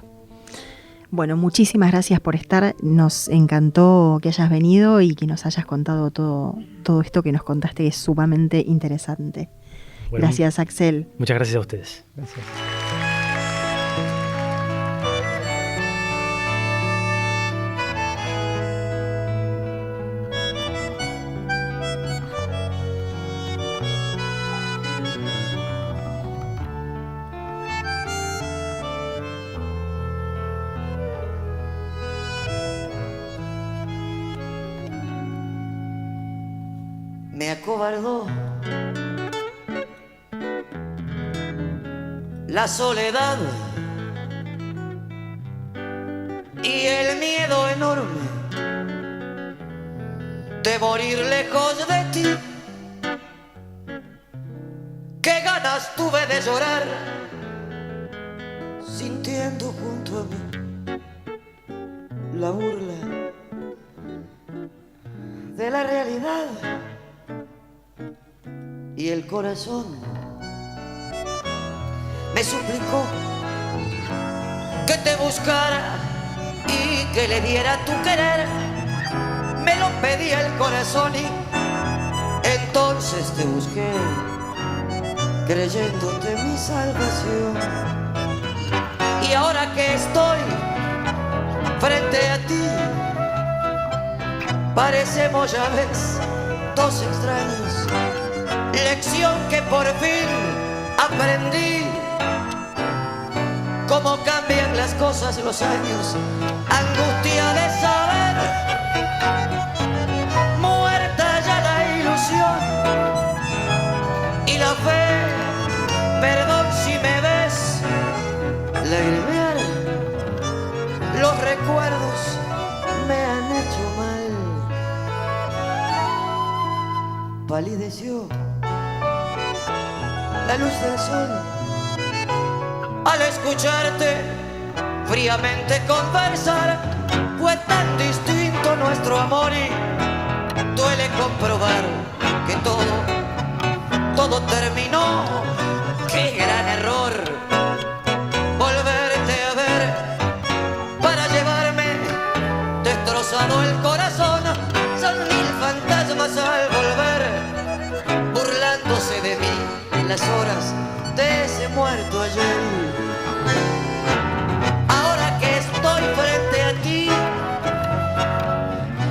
Bueno, muchísimas gracias por estar. Nos encantó que hayas venido y que nos hayas contado todo esto que nos contaste, que es sumamente interesante. Bueno, gracias, Axel. Muchas gracias a ustedes. Gracias. Me acobardó la soledad y el miedo enorme de morir lejos de ti. Qué ganas tuve de llorar sintiendo junto a mí la burla de la realidad. Y el corazón me suplicó que te buscara y que le diera tu querer. Me lo pedía el corazón y entonces te busqué, creyéndote mi salvación. Y ahora que estoy frente a ti, parecemos, ya ves, dos extraños. Lección que por fin aprendí, cómo cambian las cosas los años, angustia de saber, muerta ya la ilusión y la fe. Perdón si me ves lagrimear, los recuerdos me han hecho mal. Palideció la luz del sol al escucharte fríamente conversar. Fue tan distinto nuestro amor y duele comprobar que todo terminó. ¡Qué gran error! Volverte a ver para llevarme destrozado el corazón. Son mil fantasmas al volver, burlándose de mí en las horas de ese muerto ayer. Ahora que estoy frente a ti,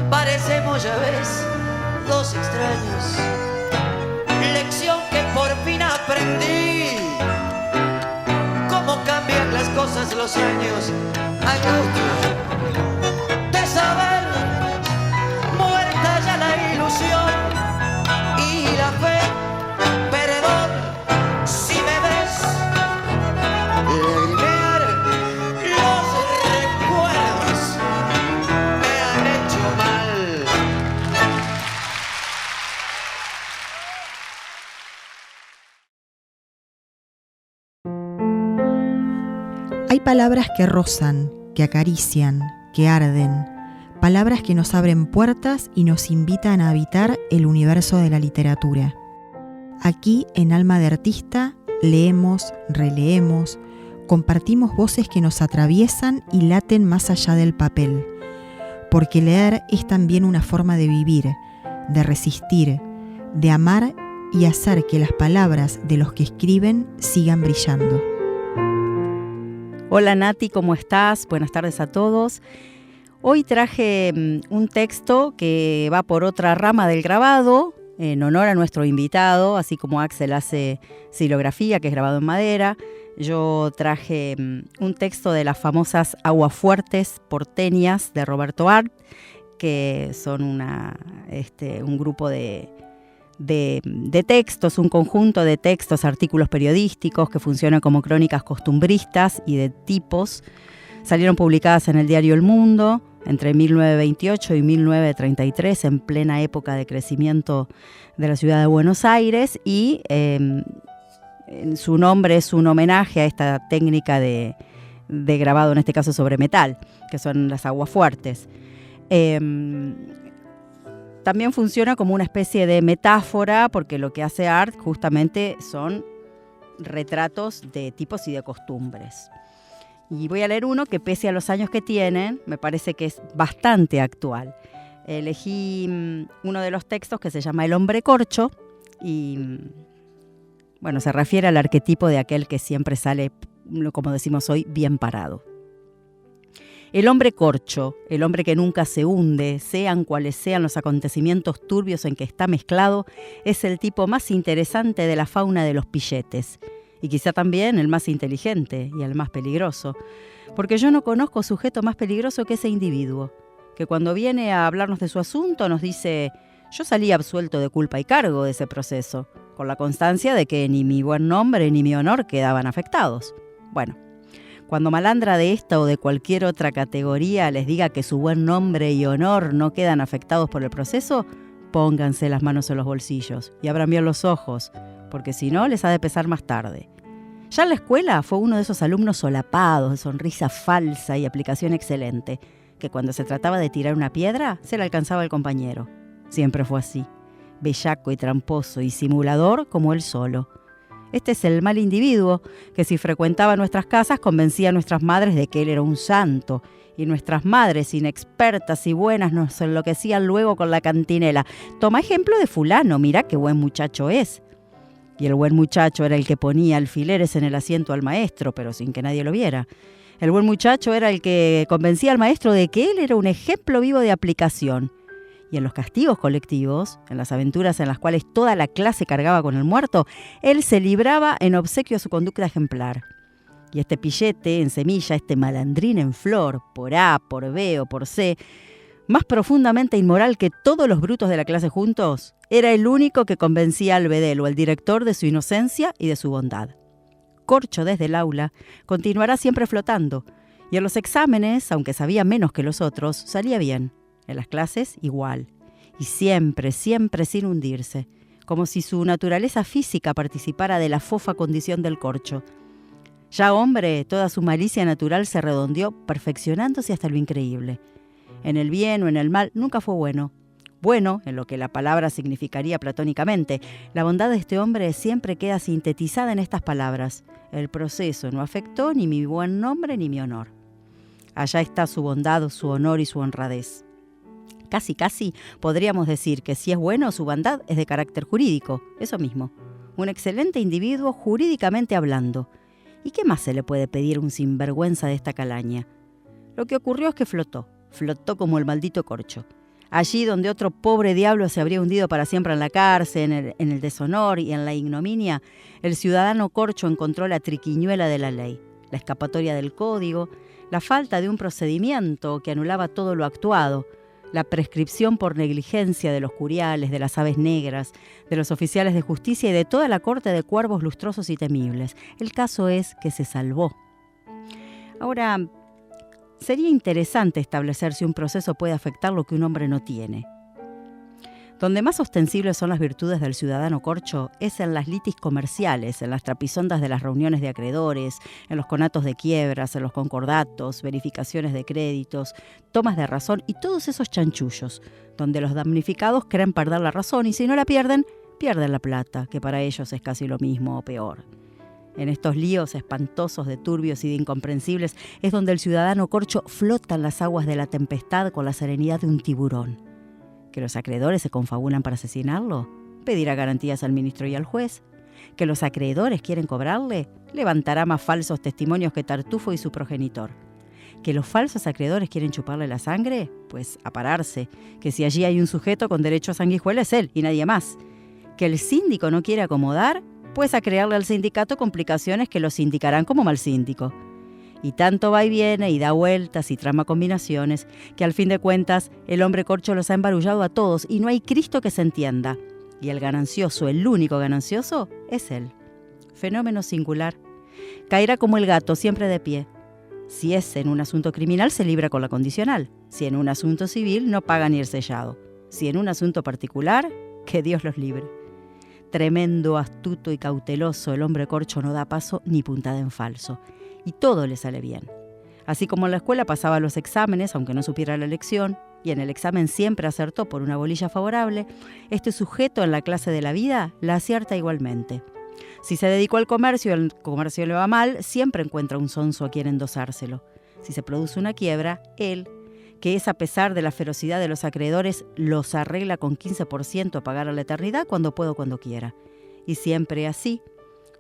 parecemos, ya ves, dos extraños. Lección que por fin aprendí. Cómo cambian las cosas, los años. Angustia de saber, muerta ya la ilusión y la fe. Perdón si me ves lagrimear, los recuerdos me han hecho mal. Hay palabras que rozan, que acarician, que arden, palabras que nos abren puertas y nos invitan a habitar el universo de la literatura. Aquí, en Alma de Artista, leemos, releemos, compartimos voces que nos atraviesan y laten más allá del papel, porque leer es también una forma de vivir, de resistir, de amar y hacer que las palabras de los que escriben sigan brillando. Hola Nati, ¿cómo estás? Buenas tardes a todos. Hoy traje un texto que va por otra rama del grabado, en honor a nuestro invitado, así como Axel hace xilografía, que es grabado en madera. Yo traje un texto de las famosas Aguafuertes porteñas de Roberto Art, que son un grupo de textos, un conjunto de textos, artículos periodísticos que funcionan como crónicas costumbristas y de tipos. Salieron publicadas en el diario El Mundo entre 1928 y 1933, en plena época de crecimiento de la ciudad de Buenos Aires, y su nombre es un homenaje a esta técnica de grabado, en este caso sobre metal, que son las aguafuertes. También funciona como una especie de metáfora, porque lo que hace Art justamente son retratos de tipos y de costumbres. Y voy a leer uno que, pese a los años que tienen, me parece que es bastante actual. Elegí uno de los textos que se llama El hombre corcho y, bueno, se refiere al arquetipo de aquel que siempre sale, como decimos hoy, bien parado. El hombre corcho, el hombre que nunca se hunde, sean cuales sean los acontecimientos turbios en que está mezclado, es el tipo más interesante de la fauna de los pilletes, y quizá también el más inteligente y el más peligroso, porque yo no conozco sujeto más peligroso que ese individuo, que cuando viene a hablarnos de su asunto nos dice: yo salí absuelto de culpa y cargo de ese proceso, con la constancia de que ni mi buen nombre ni mi honor quedaban afectados. Bueno, cuando malandra de esta o de cualquier otra categoría les diga que su buen nombre y honor no quedan afectados por el proceso, pónganse las manos en los bolsillos y abran bien los ojos, porque si no les ha de pesar más tarde. Ya en la escuela fue uno de esos alumnos solapados, de sonrisa falsa y aplicación excelente, que cuando se trataba de tirar una piedra se le alcanzaba el compañero. Siempre fue así, bellaco y tramposo y simulador como él solo. Este es el mal individuo que, si frecuentaba nuestras casas, convencía a nuestras madres de que él era un santo, y nuestras madres, inexpertas y buenas, nos enloquecían luego con la cantinela: toma ejemplo de fulano, mirá qué buen muchacho es. Y el buen muchacho era el que ponía alfileres en el asiento al maestro, pero sin que nadie lo viera. El buen muchacho era el que convencía al maestro de que él era un ejemplo vivo de aplicación. Y en los castigos colectivos, en las aventuras en las cuales toda la clase cargaba con el muerto, él se libraba en obsequio a su conducta ejemplar. Y este pillete en semilla, este malandrín en flor, por A, por B o por C, más profundamente inmoral que todos los brutos de la clase juntos, era el único que convencía al bedel o al director de su inocencia y de su bondad. Corcho, desde el aula, continuará siempre flotando, y en los exámenes, aunque sabía menos que los otros, salía bien. En las clases, igual. Y siempre, siempre sin hundirse, como si su naturaleza física participara de la fofa condición del corcho. Ya hombre, toda su malicia natural se redondeó, perfeccionándose hasta lo increíble. En el bien o en el mal nunca fue bueno. Bueno, en lo que la palabra significaría platónicamente. La bondad de este hombre siempre queda sintetizada en estas palabras. El proceso no afectó ni mi buen nombre ni mi honor. Allá está su bondad, su honor y su honradez. Casi podríamos decir que si es bueno, su bondad es de carácter jurídico. Eso mismo. Un excelente individuo jurídicamente hablando. ¿Y qué más se le puede pedir a un sinvergüenza de esta calaña? Lo que ocurrió es que flotó como el maldito corcho. Allí donde otro pobre diablo se habría hundido para siempre en la cárcel, en el deshonor y en la ignominia, el ciudadano corcho encontró la triquiñuela de la ley, la escapatoria del código, la falta de un procedimiento que anulaba todo lo actuado, la prescripción por negligencia de los curiales, de las aves negras, de los oficiales de justicia y de toda la corte de cuervos lustrosos y temibles. El caso es que se salvó. Ahora, sería interesante establecer si un proceso puede afectar lo que un hombre no tiene. Donde más ostensibles son las virtudes del ciudadano corcho es en las litis comerciales, en las trapisondas de las reuniones de acreedores, en los conatos de quiebras, en los concordatos, verificaciones de créditos, tomas de razón y todos esos chanchullos, donde los damnificados creen perder la razón y si no la pierden, pierden la plata, que para ellos es casi lo mismo o peor. En estos líos espantosos de turbios y de incomprensibles es donde el ciudadano corcho flota en las aguas de la tempestad con la serenidad de un tiburón. ¿Que los acreedores se confabulan para asesinarlo? Pedirá garantías al ministro y al juez. ¿Que los acreedores quieren cobrarle? Levantará más falsos testimonios que Tartufo y su progenitor. ¿Que los falsos acreedores quieren chuparle la sangre? Pues a pararse, que si allí hay un sujeto con derecho a sanguijuela es él y nadie más. ¿Que el síndico no quiere acomodar? Pues a crearle al sindicato complicaciones que lo sindicarán como mal síndico. Y tanto va y viene y da vueltas y trama combinaciones que al fin de cuentas el hombre corcho los ha embarullado a todos y no hay Cristo que se entienda. Y el ganancioso, el único ganancioso, es él. Fenómeno singular. Caerá como el gato, siempre de pie. Si es en un asunto criminal, se libra con la condicional. Si en un asunto civil, no paga ni el sellado. Si en un asunto particular, que Dios los libre. Tremendo, astuto y cauteloso, el hombre corcho no da paso ni puntada en falso. Y todo le sale bien. Así como en la escuela pasaba los exámenes, aunque no supiera la lección, y en el examen siempre acertó por una bolilla favorable, este sujeto en la clase de la vida la acierta igualmente. Si se dedicó al comercio y el comercio le va mal, siempre encuentra un sonso a quien endosárselo. Si se produce una quiebra, él, que es a pesar de la ferocidad de los acreedores, los arregla con 15% a pagar a la eternidad cuando puedo, cuando quiera. Y siempre así,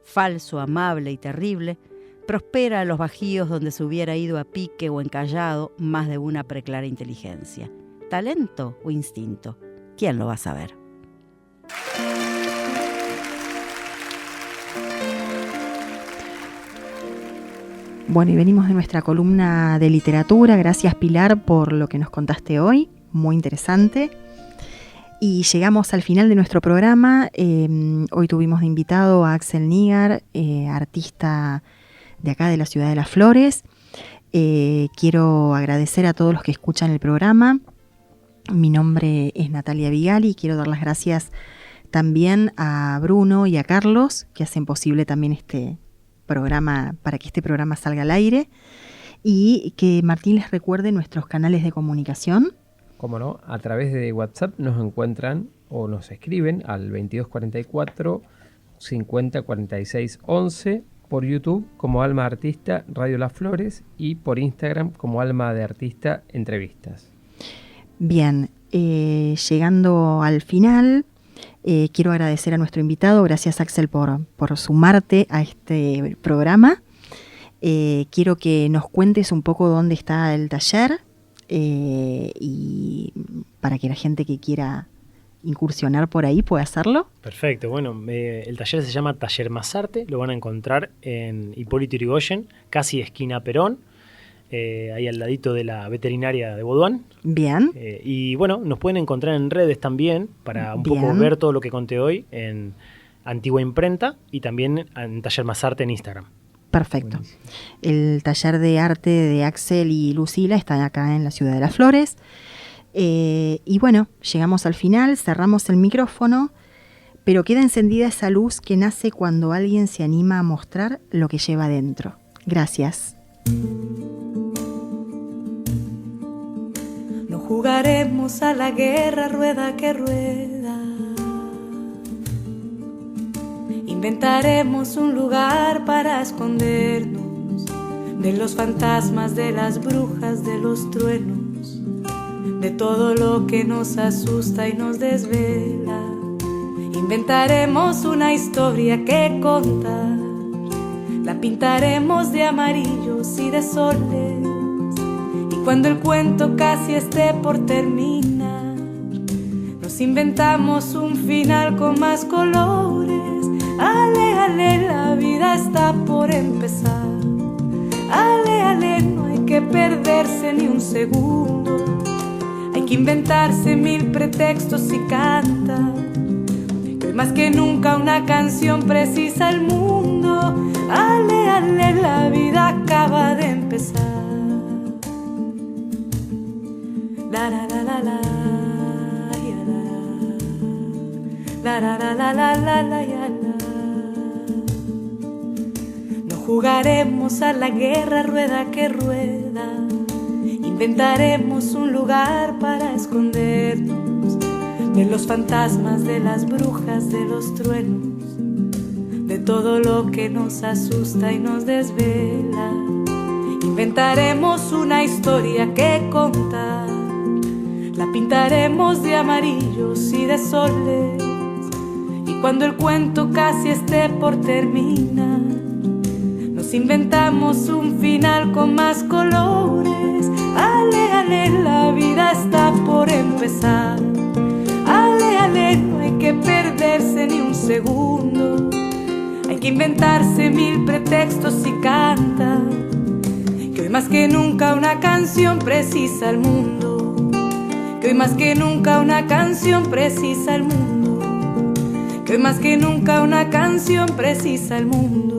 falso, amable y terrible, prospera a los bajíos donde se hubiera ido a pique o encallado más de una preclara inteligencia. ¿Talento o instinto? ¿Quién lo va a saber? Bueno, y venimos de nuestra columna de literatura. Gracias, Pilar, por lo que nos contaste hoy. Muy interesante. Y llegamos al final de nuestro programa. Hoy tuvimos de invitado a Axel Nígar, artista de acá de la ciudad de Las Flores. Quiero agradecer a todos los que escuchan el programa. Mi nombre es Natalia Vigali y quiero dar las gracias también a Bruno y a Carlos, que hacen posible también este programa, para que este programa salga al aire, y que Martín les recuerde nuestros canales de comunicación. Como no, a través de WhatsApp nos encuentran o nos escriben al 2244 50 46 11, por YouTube como Alma Artista Radio Las Flores y por Instagram como Alma de Artista Entrevistas. Bien, llegando al final, quiero agradecer a nuestro invitado. Gracias, Axel, por sumarte a este programa. Quiero que nos cuentes un poco dónde está el taller y para que la gente que quiera incursionar por ahí pueda hacerlo. Perfecto, bueno, el taller se llama Taller Más Arte, lo van a encontrar en Hipólito Yrigoyen, casi esquina Perón, ahí al ladito de la veterinaria de Boduán. Bien. Y bueno, nos pueden encontrar en redes también para un poco ver todo lo que conté hoy en Antigua Imprenta y también en Taller Más Arte en Instagram. Perfecto. Buenísimo. El taller de arte de Axel y Lucila está acá en la ciudad de Las Flores. Y bueno, llegamos al final, cerramos el micrófono, pero queda encendida esa luz que nace cuando alguien se anima a mostrar lo que lleva dentro. Gracias. No jugaremos a la guerra rueda que rueda. Inventaremos un lugar para escondernos de los fantasmas, de las brujas, de los truenos, de todo lo que nos asusta y nos desvela. Inventaremos una historia que contar, la pintaremos de amarillos y de soles, y cuando el cuento casi esté por terminar, nos inventamos un final con más colores. Ale, ale, la vida está por empezar. Ale, ale, no hay que perderse ni un segundo. Hay que inventarse 1000 pretextos y cantar, que hoy más que nunca una canción precisa el mundo. Ale, ale, la vida acaba de empezar. La, la, la, la, la, la, la, la, la, la, la, la, la. No jugaremos a la guerra rueda que rueda. Inventaremos un lugar para escondernos de los fantasmas, de las brujas, de los truenos, de todo lo que nos asusta y nos desvela. Inventaremos una historia que contar, la pintaremos de amarillos y de soles, y cuando el cuento casi esté por terminar, nos inventamos un final con más colores. Ale, ale, la vida está por empezar. Ale, ale, no hay que perderse ni un segundo. Hay que inventarse 1000 pretextos y cantar, que hoy más que nunca una canción precisa el mundo. Que hoy más que nunca una canción precisa el mundo. Que hoy más que nunca una canción precisa el mundo.